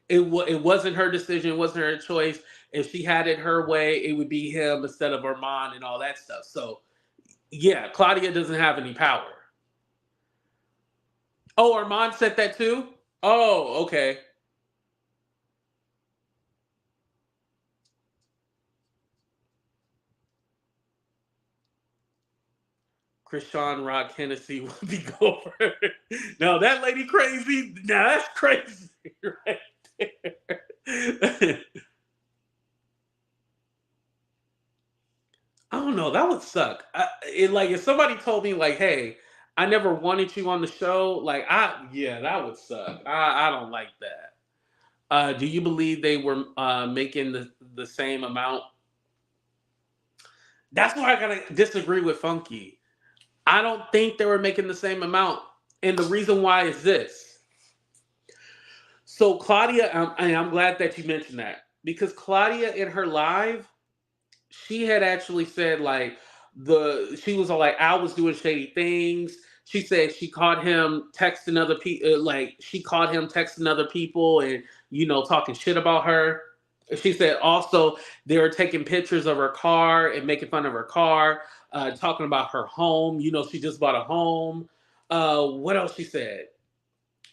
it wasn't her decision. It wasn't her choice. If she had it her way, it would be him instead of Armon and all that stuff. So, yeah, Claudia doesn't have any power. Oh, Armon said that too? Oh, okay. Krishan Rock Hennessy would be over. No, that lady crazy. Now that's crazy right there. I don't know. That would suck. Like if somebody told me like, "Hey, I never wanted you on the show," like yeah, that would suck. I don't like that. Do you believe they were making the same amount? That's why I gotta disagree with Funky. I don't think they were making the same amount, and the reason why is this. So Claudia, I'm glad that you mentioned that because Claudia in her live, she had actually said like she was all like Al was doing shady things. She said she caught him texting other people, like she caught him texting other people and talking shit about her. She said also they were taking pictures of her car and making fun of her car, talking about her home. She just bought a home. What else she said?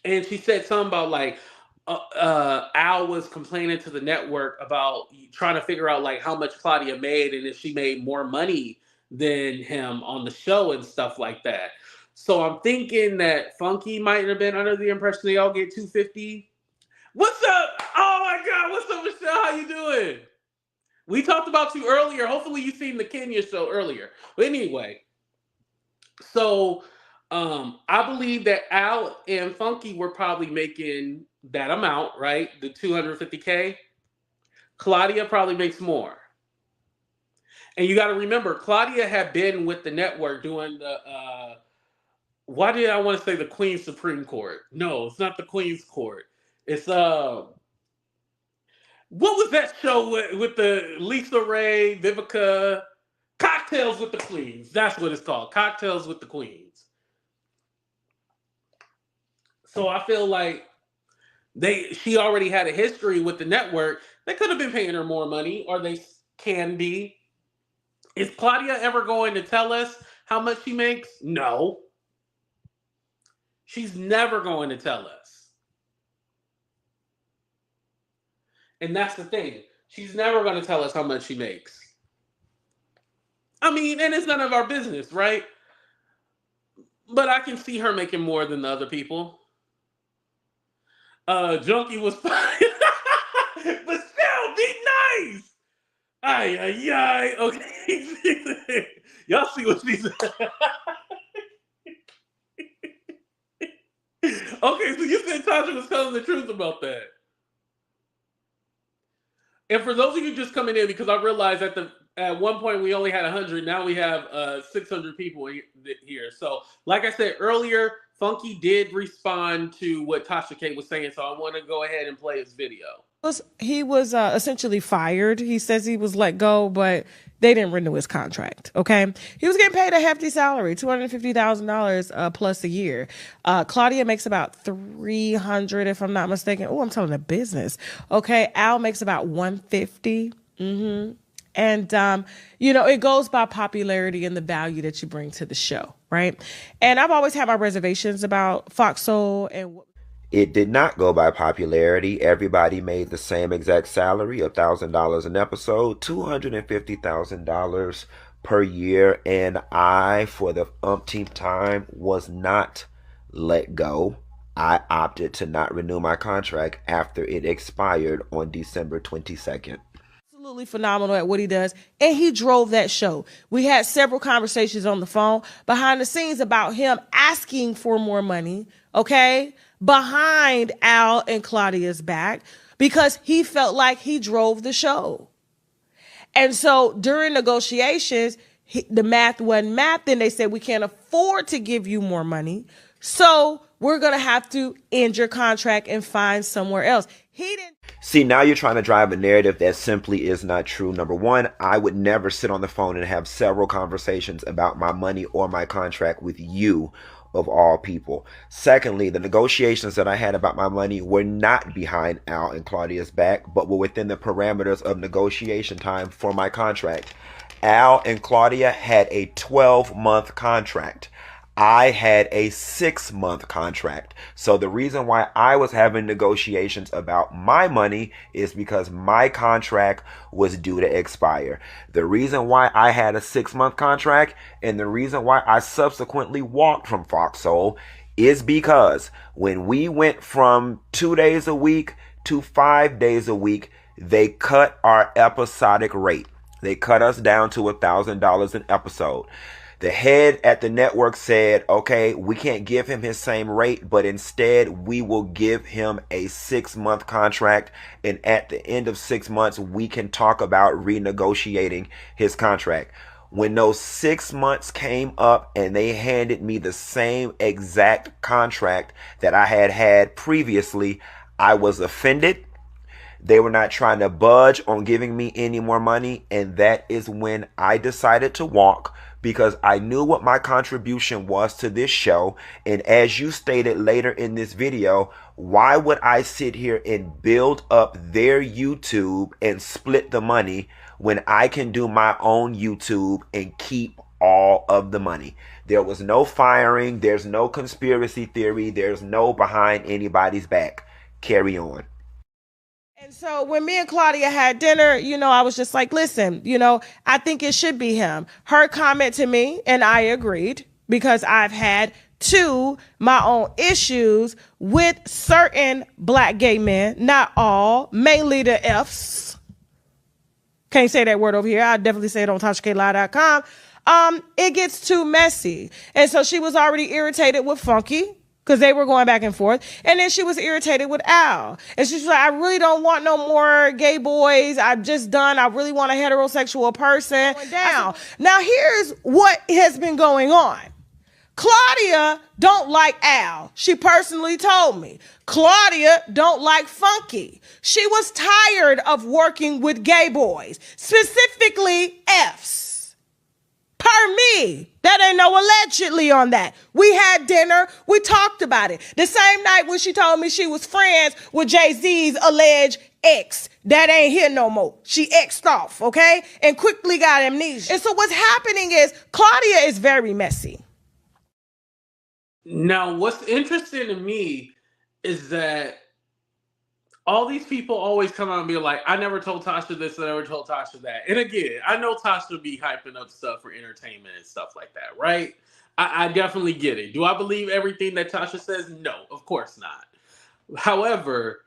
And she said something about like Al was complaining to the network about trying to figure out like how much Claudia made and if she made more money than him on the show and stuff like that. So I'm thinking that Funky might have been under the impression they all get $250. What's up? Oh my God! What's up, Michelle? How you doing? We talked about you earlier. Hopefully, you seen the Kenya show earlier. But anyway, so I believe that Al and Funky were probably making that amount, right? The $250K. Claudia probably makes more. And you got to remember, Claudia had been with the network doing the. Why did I want to say the Queen's Supreme Court? No, it's not the Queen's Court. It's what was that show with the Lisa Ray, Vivica? Cocktails with the Queens. That's what it's called. Cocktails with the Queens. So I feel like she already had a history with the network. They could have been paying her more money, or they can be. Is Claudia ever going to tell us how much she makes? No. She's never going to tell us. And that's the thing. She's never going to tell us how much she makes. I mean, and it's none of our business, right? But I can see her making more than the other people. Junkie was fine. But still, be nice. Ay. Okay. Y'all see what she said. Okay, so you said Tasha was telling the truth about that. And for those of you just coming in, because I realized at one point we only had 100, now we have 600 people here. So, like I said earlier, Funky did respond to what Tasha K was saying, so I want to go ahead and play his video. He was essentially fired. He says he was let go, but they didn't renew his contract. Okay, he was getting paid a hefty salary, $250,000 plus a year. Claudia makes about $300, if I'm not mistaken. Oh, I'm telling the business. Okay, Al makes about $150. And it goes by popularity and the value that you bring to the show, right? And I've always had my reservations about Fox Soul and. It did not go by popularity. Everybody made the same exact salary, $1,000 an episode, $250,000 per year. And I, for the umpteenth time, was not let go. I opted to not renew my contract after it expired on December 22nd. Absolutely phenomenal at what he does, and he drove that show. We had several conversations on the phone behind the scenes about him asking for more money, okay, behind Al and Claudia's back, because he felt like he drove the show. And so during negotiations, the math wasn't math. Then they said, we can't afford to give you more money, so we're going to have to end your contract and find somewhere else. He didn't. See, now you're trying to drive a narrative that simply is not true. Number one, I would never sit on the phone and have several conversations about my money or my contract with you, of all people. Secondly, the negotiations that I had about my money were not behind Al and Claudia's back, but were within the parameters of negotiation time for my contract. Al and Claudia had a 12-month contract. I had a 6-month contract. So the reason why I was having negotiations about my money is because my contract was due to expire. The reason why I had a 6-month contract and the reason why I subsequently walked from Foxhole is because when we went from 2 days a week to 5 days a week, they cut our episodic rate. They cut us down to $1,000 an episode. The head at the network said, okay, we can't give him his same rate, but instead we will give him a 6-month contract. And at the end of 6 months, we can talk about renegotiating his contract. When those 6 months came up and they handed me the same exact contract that I had had previously, I was offended. They were not trying to budge on giving me any more money. And that is when I decided to walk, because I knew what my contribution was to this show. And as you stated later in this video, why would I sit here and build up their YouTube and split the money when I can do my own YouTube and keep all of the money? There was no firing. There's no conspiracy theory. There's no behind anybody's back. Carry on. And so when me and Claudia had dinner, I was just like, listen, I think it should be him. Her comment to me, and I agreed, because I've had my own issues with certain black gay men, not all, mainly the Fs. Can't say that word over here. I'll definitely say it on TashaKLive.com. It gets too messy. And so she was already irritated with Funky, because they were going back and forth. And then she was irritated with Al. And she's like, I really don't want no more gay boys. I really want a heterosexual person. Down. Now, here's what has been going on. Claudia don't like Al. She personally told me. Claudia don't like Funky. She was tired of working with gay boys, specifically Fs. Per me. That ain't no allegedly on that. We had dinner. We talked about it. The same night when she told me she was friends with Jay-Z's alleged ex. That ain't here no more. She exed off, okay? And quickly got amnesia. And so what's happening is Claudia is very messy. Now, what's interesting to me is that all these people always come out and be like, I never told Tasha this, I never told Tasha that. And again, I know Tasha be hyping up stuff for entertainment and stuff like that, right? I definitely get it. Do I believe everything that Tasha says? No, of course not. However,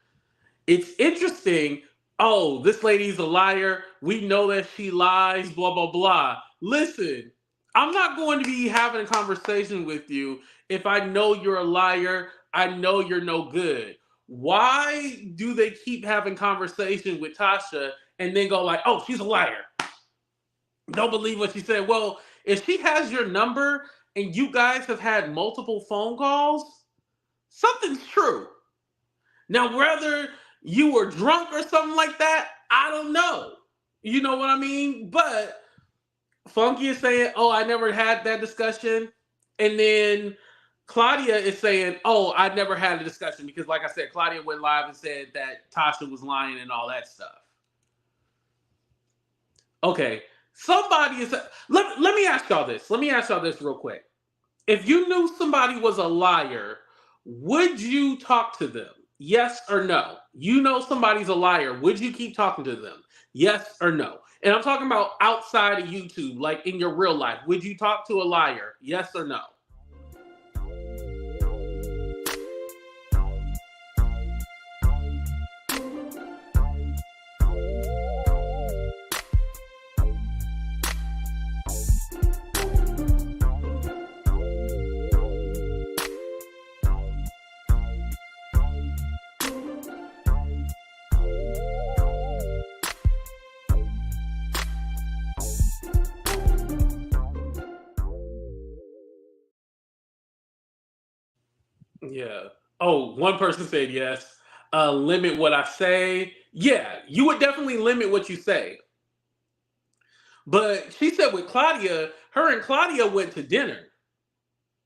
it's interesting. Oh, this lady's a liar. We know that she lies, blah, blah, blah. Listen, I'm not going to be having a conversation with you if I know you're a liar. I know you're no good. Why do they keep having conversation with Tasha and then go like, oh, she's a liar? Don't believe what she said. Well, if she has your number and you guys have had multiple phone calls, something's true. Now, whether you were drunk or something like that, I don't know. You know what I mean? But Funky is saying, oh, I never had that discussion. And then Claudia is saying, oh, I never had a discussion because, like I said, Claudia went live and said that Tasha was lying and all that stuff. Okay, somebody is... Let me ask y'all this. Let me ask y'all this real quick. If you knew somebody was a liar, would you talk to them? Yes or no? You know somebody's a liar. Would you keep talking to them? Yes or no? And I'm talking about outside of YouTube, like in your real life. Would you talk to a liar? Yes or no? Yeah. Oh, one person said yes. Limit what I say. Yeah, you would definitely limit what you say. But she said with Claudia, her and Claudia went to dinner.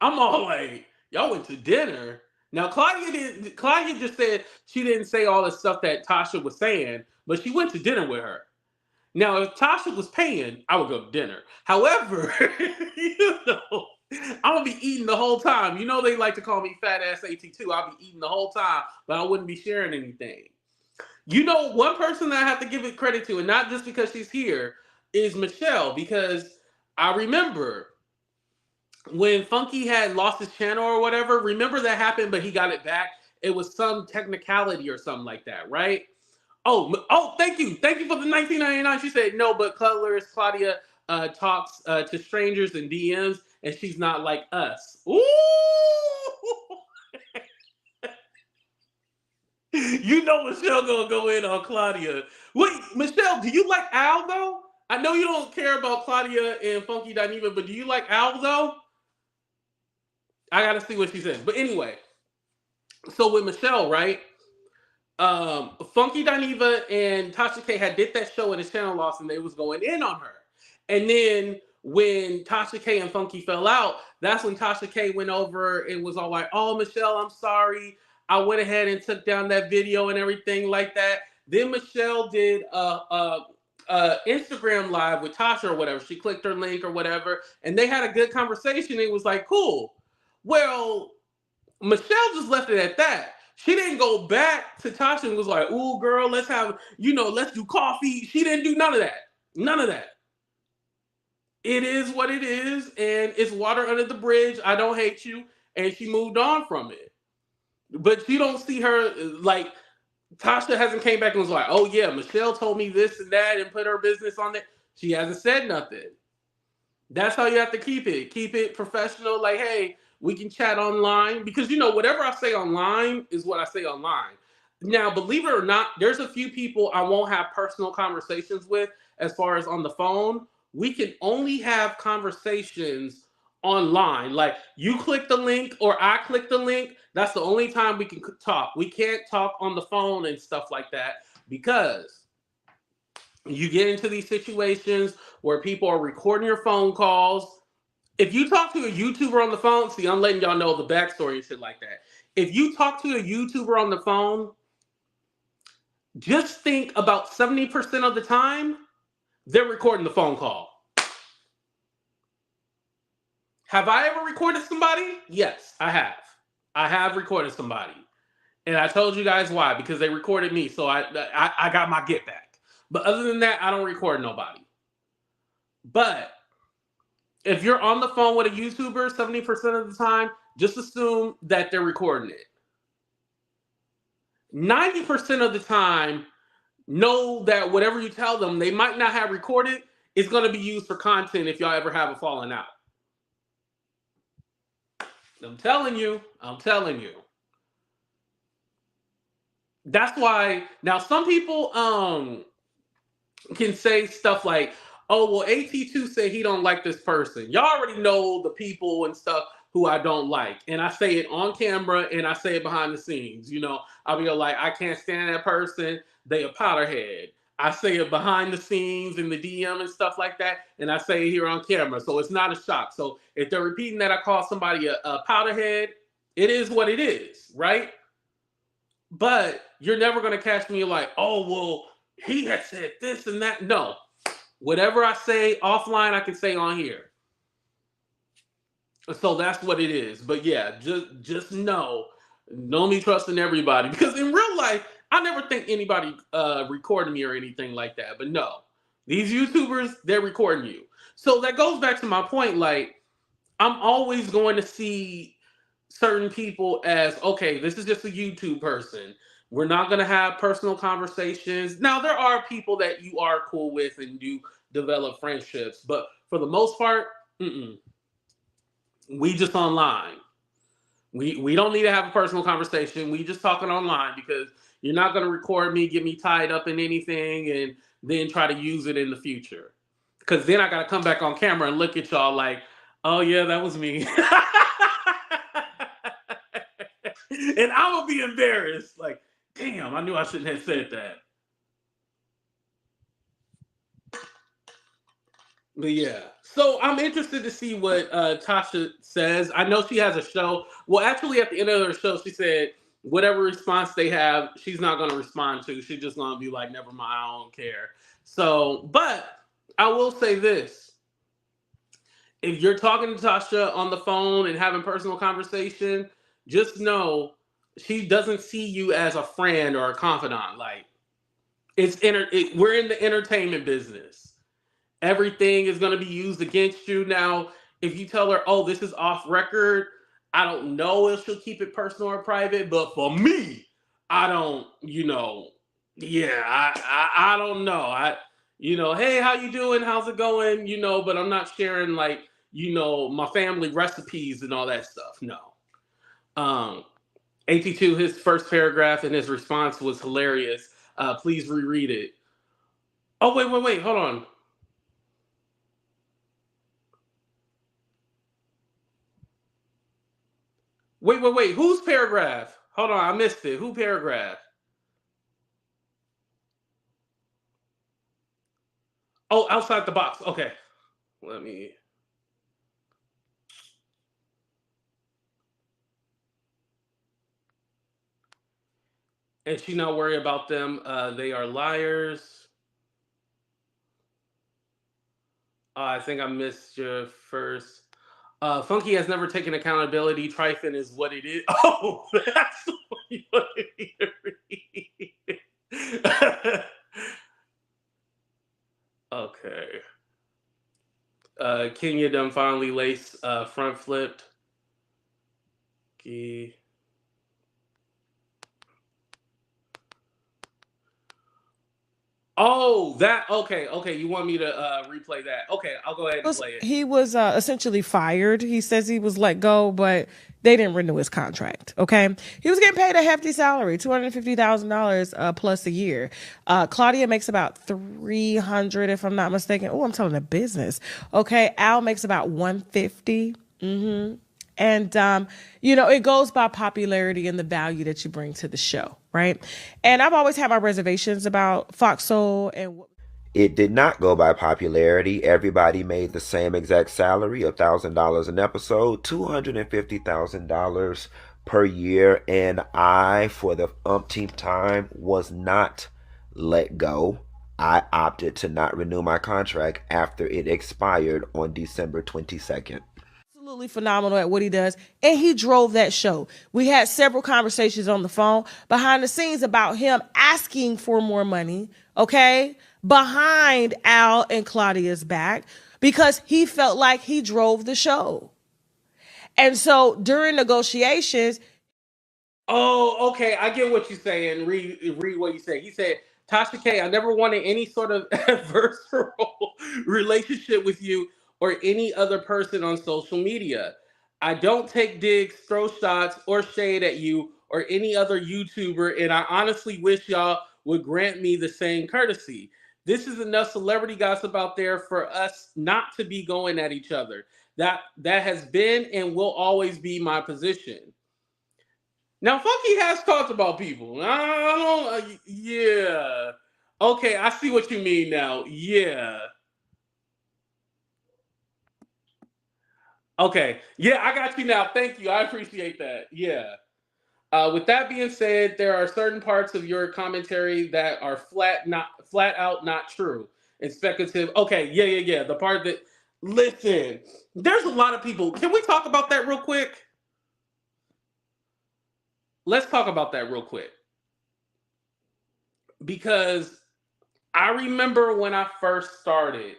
I'm all like, y'all went to dinner? Now, Claudia just said she didn't say all the stuff that Tasha was saying, but she went to dinner with her. Now, if Tasha was paying, I would go to dinner. However, I'm gonna be eating the whole time. You know they like to call me fat ass AT2. I'll be eating the whole time, but I wouldn't be sharing anything. You know, one person that I have to give it credit to, and not just because she's here, is Michelle, because I remember when Funky had lost his channel or whatever. Remember that happened, but he got it back. It was some technicality or something like that, right? Oh, thank you for the 1999. She said no, but Cutler's Claudia talks to strangers in DMs, and she's not like us. Ooh, you know Michelle gonna go in on Claudia. Wait, Michelle, do you like Al though? I know you don't care about Claudia and Funky Dineva, but do you like Al though? I gotta see what she says. But anyway, so with Michelle, right? Funky Dineva and Tasha K had did that show in his channel loss, and they was going in on her. And then when Tasha K and Funky fell out, that's when Tasha K went over and was all like, "Oh, Michelle, I'm sorry. I went ahead and took down that video and everything like that." Then Michelle did Instagram live with Tasha or whatever. She clicked her link or whatever, and they had a good conversation. It was like, cool. Well, Michelle just left it at that. She didn't go back to Tasha and was like, "Ooh, girl, let's do coffee." She didn't do none of that. None of that. It is what it is, and it's water under the bridge. I don't hate you. And she moved on from it. But you don't see her, like, Tasha hasn't came back and was like, "Oh, yeah, Michelle told me this and that and put her business on it." She hasn't said nothing. That's how you have to keep it. Keep it professional. Like, hey, we can chat online, because whatever I say online is what I say online. Now, believe it or not, there's a few people I won't have personal conversations with as far as on the phone. We can only have conversations online. Like, you click the link or I click the link. That's the only time we can talk. We can't talk on the phone and stuff like that, because you get into these situations where people are recording your phone calls. If you talk to a YouTuber on the phone, see, I'm letting y'all know the backstory and shit like that. If you talk to a YouTuber on the phone, just think about 70% of the time, they're recording the phone call. Have I ever recorded somebody? Yes, I have. I have recorded somebody. And I told you guys why, because they recorded me, so I got my get back. But other than that, I don't record nobody. But if you're on the phone with a YouTuber 70% of the time, just assume that they're recording it. 90% of the time, know that whatever you tell them, they might not have recorded, is going to be used for content if y'all ever have a falling out. I'm telling you. That's why, now some people can say stuff like, "Oh, well, AT2 said he don't like this person." Y'all already know the people and stuff who I don't like. And I say it on camera and I say it behind the scenes. I'll be like, "I can't stand that person. They a powderhead." I say it behind the scenes in the DM and stuff like that. And I say it here on camera. So it's not a shock. So if they're repeating that I call somebody a powderhead, it is what it is, right? But you're never going to catch me like, "Oh, well, he had said this and that." No. Whatever I say offline, I can say on here. So that's what it is. But yeah, just know me trusting everybody. Because in real life, I never think anybody recording me or anything like that. But no, these YouTubers, they're recording you. So that goes back to my point. Like, I'm always going to see certain people as, okay, this is just a YouTube person. We're not going to have personal conversations. Now, there are people that you are cool with and do develop friendships. But for the most part, we just online. We don't need to have a personal conversation. We just talking online, because you're not going to record me, get me tied up in anything, and then try to use it in the future. Because then I got to come back on camera and look at y'all like, "Oh, yeah, that was me." And I'm going to be embarrassed. Like, damn, I knew I shouldn't have said that. But yeah, so I'm interested to see what Tasha says. I know she has a show. Well, actually, at the end of her show, she said whatever response they have, she's not going to respond to. She's just going to be like, "Never mind, I don't care." So, but I will say this. if you're talking to Tasha on the phone and having personal conversation, just know she doesn't see you as a friend or a confidant. Like we're in the entertainment business. Everything is going to be used against you. Now, if you tell her, "Oh, this is off record," I don't know if she'll keep it personal or private. But for me, I don't. Yeah, I don't know. Hey, how you doing? How's it going? But I'm not sharing like my family recipes and all that stuff. No. Um, 82, his first paragraph and his response was hilarious. Please reread it. Oh, wait, hold on. Wait. Whose paragraph? Hold on, I missed it. Who paragraph? Oh, outside the box. Okay. Let me. And she not worry about them. They are liars. I think I missed your first. Funky has never taken accountability. Trifling is what it is. Oh, that's what you wanted me to read. Okay. Kenya done finally lace front flipped. Okay. Oh, that okay. You want me to replay that? Okay, I'll go ahead and play it. He was essentially fired. He says he was let go, but they didn't renew his contract. Okay, he was getting paid a hefty salary, $250,000 plus a year. Claudia makes about $300, if I'm not mistaken. Oh, I'm telling a business. Okay, Al makes about $150. And, it goes by popularity and the value that you bring to the show, right? And I've always had my reservations about Fox Soul and It did not go by popularity. Everybody made the same exact salary, $1,000 an episode, $250,000 per year. And I, for the umpteenth time, was not let go. I opted to not renew my contract after it expired on December 22nd. absolutely phenomenal at what he does, and he drove that show. We had several conversations on the phone behind the scenes about him asking for more money, okay, behind Al and Claudia's back, because he felt like he drove the show. And so during negotiations, Oh, okay. I get what you're saying. Read what you say. He said, Tasha K, I never wanted any sort of adversarial relationship with you or any other person on social media. I don't take digs, throw shots, or shade at you or any other YouTuber, and I honestly wish y'all would grant me the same courtesy. This is enough celebrity gossip out there for us not to be going at each other. That has been and will always be my position. Now, Funky has talked about people. I don't. Yeah. Okay, I see what you mean now. Yeah. Okay. Yeah, I got you now. Thank you. I appreciate that. Yeah. With that being said, there are certain parts of your commentary that are flat out not true and speculative. Okay. Yeah. The part that listen, there's a lot of people. Can we talk about that real quick? Let's talk about that real quick because I remember when I first started,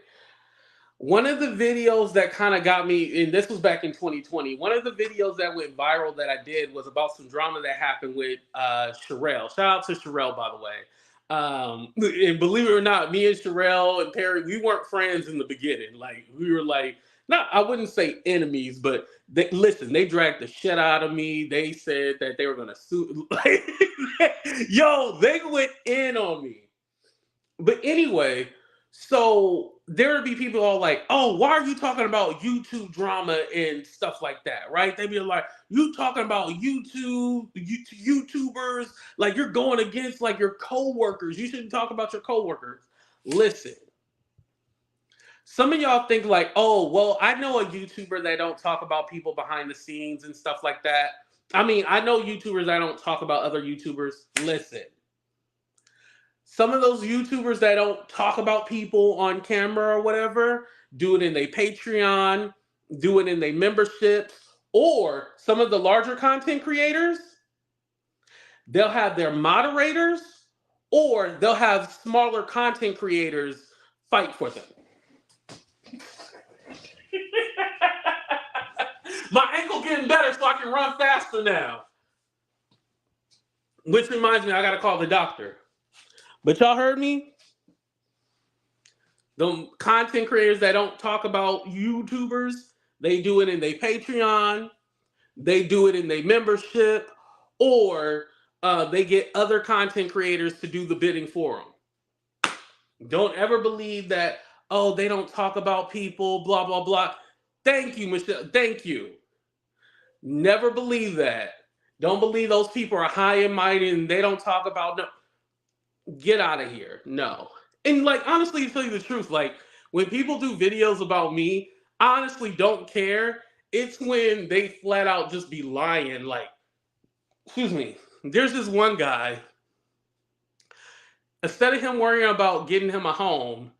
one of the videos that kind of got me, and this was back in 2020, one of the videos that went viral that I did was about some drama that happened with Sherelle. Shout out to Sherelle, by the way. And believe it or not, me and Sherelle and Perry, we weren't friends in the beginning. Like, we were like, not, I wouldn't say enemies, but they dragged the shit out of me. They said that they were going to sue. Like, yo, they went in on me. But anyway, so there would be people all like, "Oh, why are you talking about YouTube drama and stuff like that?" Right? They'd be like, "You talking about YouTubers? Like you're going against like your coworkers. You shouldn't talk about your coworkers." Listen, some of y'all think like, "Oh, well, I know a YouTuber that don't talk about people behind the scenes and stuff like that." I mean, I know YouTubers that don't talk about other YouTubers. Listen. Some of those YouTubers that don't talk about people on camera or whatever do it in their Patreon. do it in their memberships, or some of the larger content creators, they'll have their moderators, or they'll have smaller content creators fight for them. My ankle getting better so I can run faster now. Which reminds me, I gotta call the doctor. But y'all heard me? The content creators that don't talk about YouTubers, they do it in their Patreon, they do it in their membership, or they get other content creators to do the bidding for them. Don't ever believe that, oh, they don't talk about people, blah, blah, blah. Thank you, Michelle. Thank you. Never believe that. Don't believe those people are high and mighty and they don't talk about no. Get out of here. No. And like, honestly, to tell you the truth, like when people do videos about me, I honestly don't care. It's when they flat out just be lying. Like, excuse me. There's this one guy, instead of him worrying about getting him a home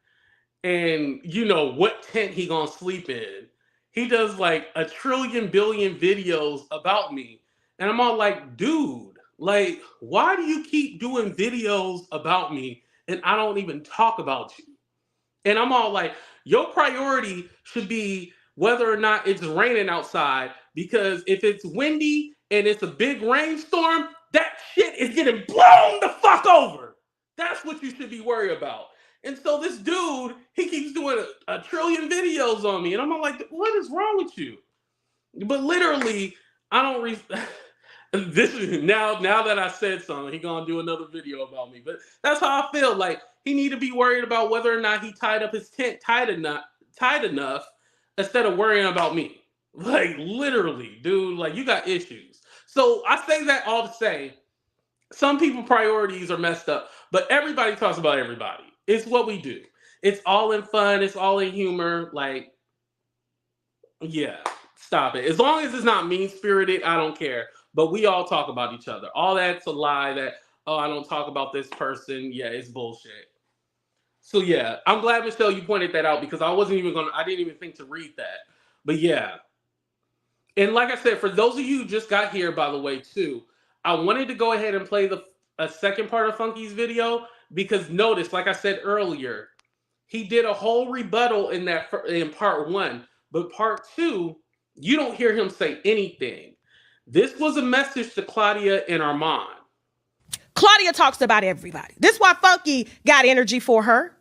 and you know what tent he gonna sleep in, he does like a trillion billion videos about me. And I'm all like, dude, like, why do you keep doing videos about me and I don't even talk about you? And I'm all like, your priority should be whether or not it's raining outside, because if it's windy and it's a big rainstorm, that shit is getting blown the fuck over. That's what you should be worried about. And so this dude, he keeps doing a trillion videos on me. And I'm all like, what is wrong with you? But literally, I don't... This is now that I said something, he gonna do another video about me. But that's how I feel. Like, he need to be worried about whether or not he tied up his tent tight enough instead of worrying about me. Like, literally, dude, like, you got issues. So I say that all to say, some people priorities are messed up, but everybody talks about everybody. It's what we do. It's all in fun. It's all in humor. Like, yeah, stop it. As long as it's not mean-spirited, I don't care. But we all talk about each other. All that's a lie that, oh, I don't talk about this person. Yeah, it's bullshit. So yeah, I'm glad, Michelle, you pointed that out, because I didn't even think to read that. But yeah. And like I said, for those of you who just got here, by the way, too, I wanted to go ahead and play a second part of Funky's video, because notice, like I said earlier, he did a whole rebuttal in part 1. But part 2, you don't hear him say anything. This was a message to Claudia and Armon. Claudia talks about everybody. This is why Funky got energy for her.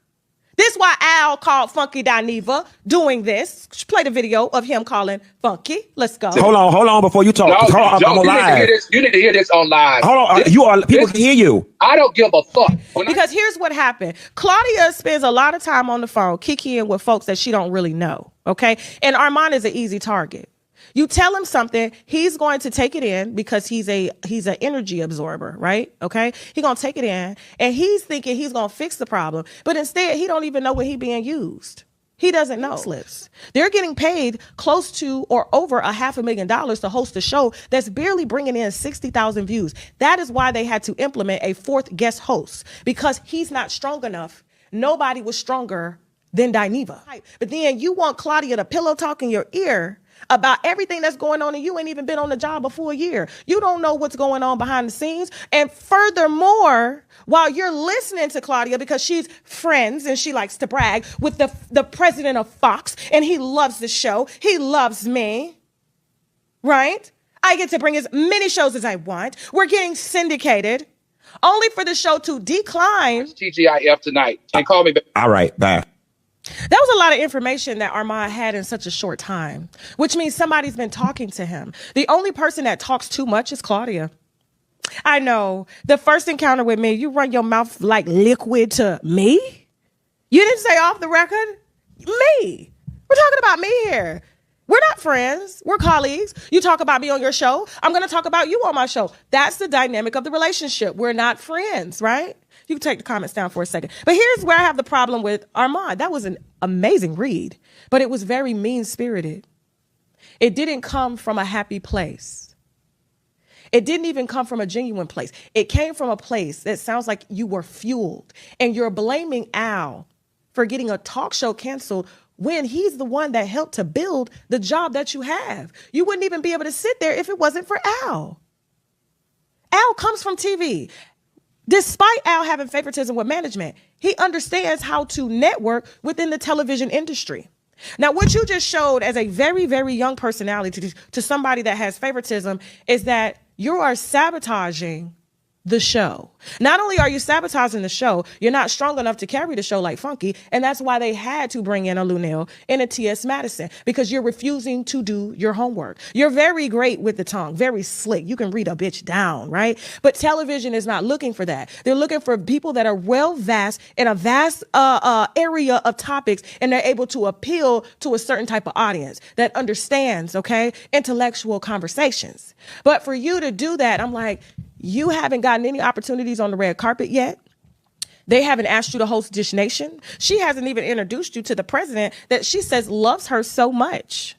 This is why Al called Funky Dineva doing this. Play the video of him calling Funky. Let's go. Hold on before you talk. No, Hold on, I'm on live. You need to hear this on live. Hold on, people can hear you. I don't give a fuck. Because here's what happened. Claudia spends a lot of time on the phone kikiing with folks that she don't really know. Okay. And Armon is an easy target. You tell him something, he's going to take it in because he's an energy absorber, right? Okay, he's gonna take it in, and he's thinking he's gonna fix the problem, but instead he don't even know what he's being used. He doesn't know. Slips. They're getting paid close to or over $500,000 to host a show that's barely bringing in 60,000 views. That is why they had to implement a 4th guest host, because he's not strong enough. Nobody was stronger than Dineva. But then you want Claudia to pillow talk in your ear about everything that's going on, and you ain't even been on the job a full year. You don't know what's going on behind the scenes. And furthermore, while you're listening to Claudia, because she's friends and she likes to brag with the president of Fox, and he loves the show, he loves me, right? I get to bring as many shows as I want. We're getting syndicated, only for the show to decline. TGIF tonight. And call me back. All right, bye. That was a lot of information that Armon had in such a short time, which means somebody's been talking to him. The only person that talks too much is Claudia. I know. The first encounter with me, you run your mouth like liquid to me? You didn't say off the record? Me. We're talking about me here. We're not friends. We're colleagues. You talk about me on your show, I'm going to talk about you on my show. That's the dynamic of the relationship. We're not friends, right? You can take the comments down for a second. But here's where I have the problem with Armon. That was an amazing read, but it was very mean-spirited. It didn't come from a happy place. It didn't even come from a genuine place. It came from a place that sounds like you were fueled, and you're blaming Al for getting a talk show canceled when he's the one that helped to build the job that you have. You wouldn't even be able to sit there if it wasn't for Al. Al comes from TV. Despite Al having favoritism with management, he understands how to network within the television industry. Now, what you just showed as a very, very young personality to somebody that has favoritism is that you are sabotaging the show. Not only are you sabotaging the show, you're not strong enough to carry the show like Funky, and that's why they had to bring in a Lunel and a T.S. Madison, because you're refusing to do your homework. You're very great with the tongue, very slick. You can read a bitch down, right? But television is not looking for that. They're looking for people that are well vast in a vast area of topics, and they're able to appeal to a certain type of audience that understands, okay, intellectual conversations. But for you to do that, I'm like, you haven't gotten any opportunities on the red carpet yet. They haven't asked you to host Dish Nation. She hasn't even introduced you to the president that she says loves her so much.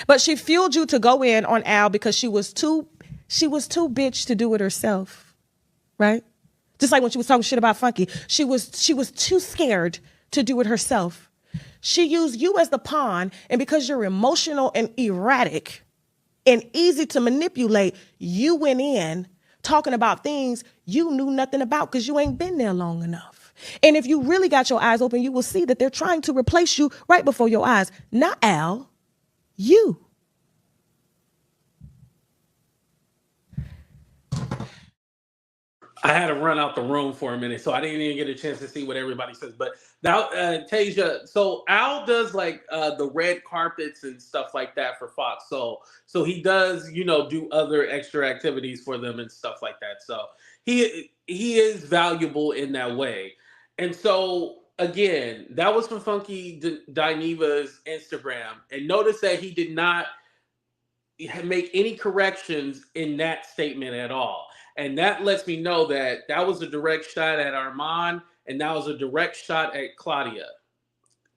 But she fueled you to go in on Al because she was too bitch to do it herself. Right? Just like when she was talking shit about Funky, she was too scared to do it herself. She used you as the pawn, and because you're emotional and erratic and easy to manipulate, you went in talking about things you knew nothing about because you ain't been there long enough. And if you really got your eyes open, you will see that they're trying to replace you right before your eyes. Not Al, you. I had to run out the room for a minute, so I didn't even get a chance to see what everybody says. But now, Tasia, so Al does like the red carpets and stuff like that for Fox. So he does, do other extra activities for them and stuff like that. So he is valuable in that way. And so again, that was from Funky Dineva's Instagram, and notice that he did not make any corrections in that statement at all. And that lets me know that that was a direct shot at Armon, and that was a direct shot at Claudia.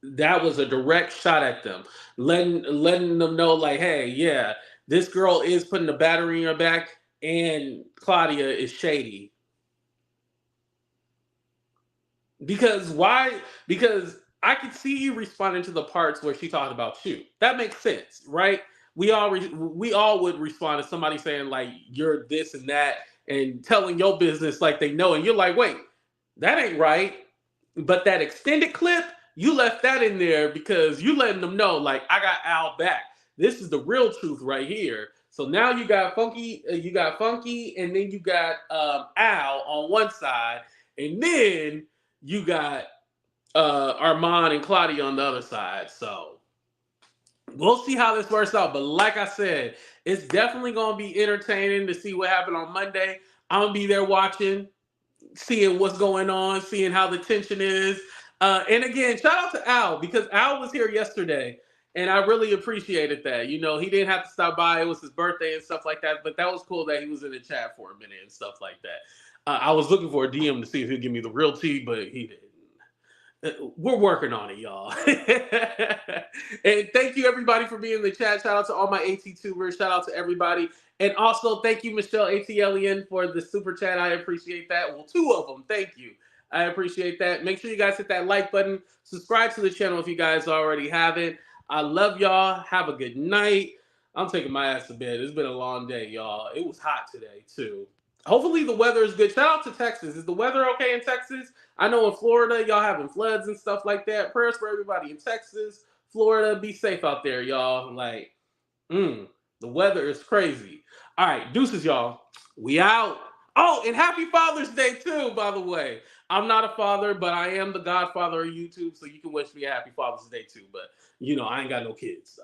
That was a direct shot at them, letting them know, like, hey, yeah, this girl is putting a battery in her back, and Claudia is shady. Because why? Because I could see you responding to the parts where she talked about you. That makes sense, right? We all would respond to somebody saying like you're this and that, and telling your business like they know, and you're like, wait, that ain't right. But that extended clip, you left that in there because you letting them know, like, I got Al back. This is the real truth right here. So now you got Funky, and then you got Al on one side, and then you got Armon and Claudia on the other side. So we'll see how this works out. But like I said, it's definitely going to be entertaining to see what happened on Monday. I'm going to be there watching, seeing what's going on, seeing how the tension is. And again, shout out to Al, because Al was here yesterday, and I really appreciated that. He didn't have to stop by. It was his birthday and stuff like that. But that was cool that he was in the chat for a minute and stuff like that. I was looking for a DM to see if he'd give me the real tea, but he didn't. We're working on it, y'all. And thank you, everybody, for being in the chat. Shout out to all my AT-tubers. Shout out to everybody. And also, thank you, Michelle ATLien, for the super chat. I appreciate that. Well, 2 of them. Thank you. I appreciate that. Make sure you guys hit that like button. Subscribe to the channel if you guys already haven't. I love y'all. Have a good night. I'm taking my ass to bed. It's been a long day, y'all. It was hot today, too. Hopefully the weather is good. Shout out to Texas. Is the weather okay in Texas? I know in Florida, y'all having floods and stuff like that. Prayers for everybody in Texas, Florida. Be safe out there, y'all. Like, the weather is crazy. All right, deuces, y'all. We out. Oh, and happy Father's Day, too, by the way. I'm not a father, but I am the godfather of YouTube, so you can wish me a happy Father's Day, too. But, I ain't got no kids, so.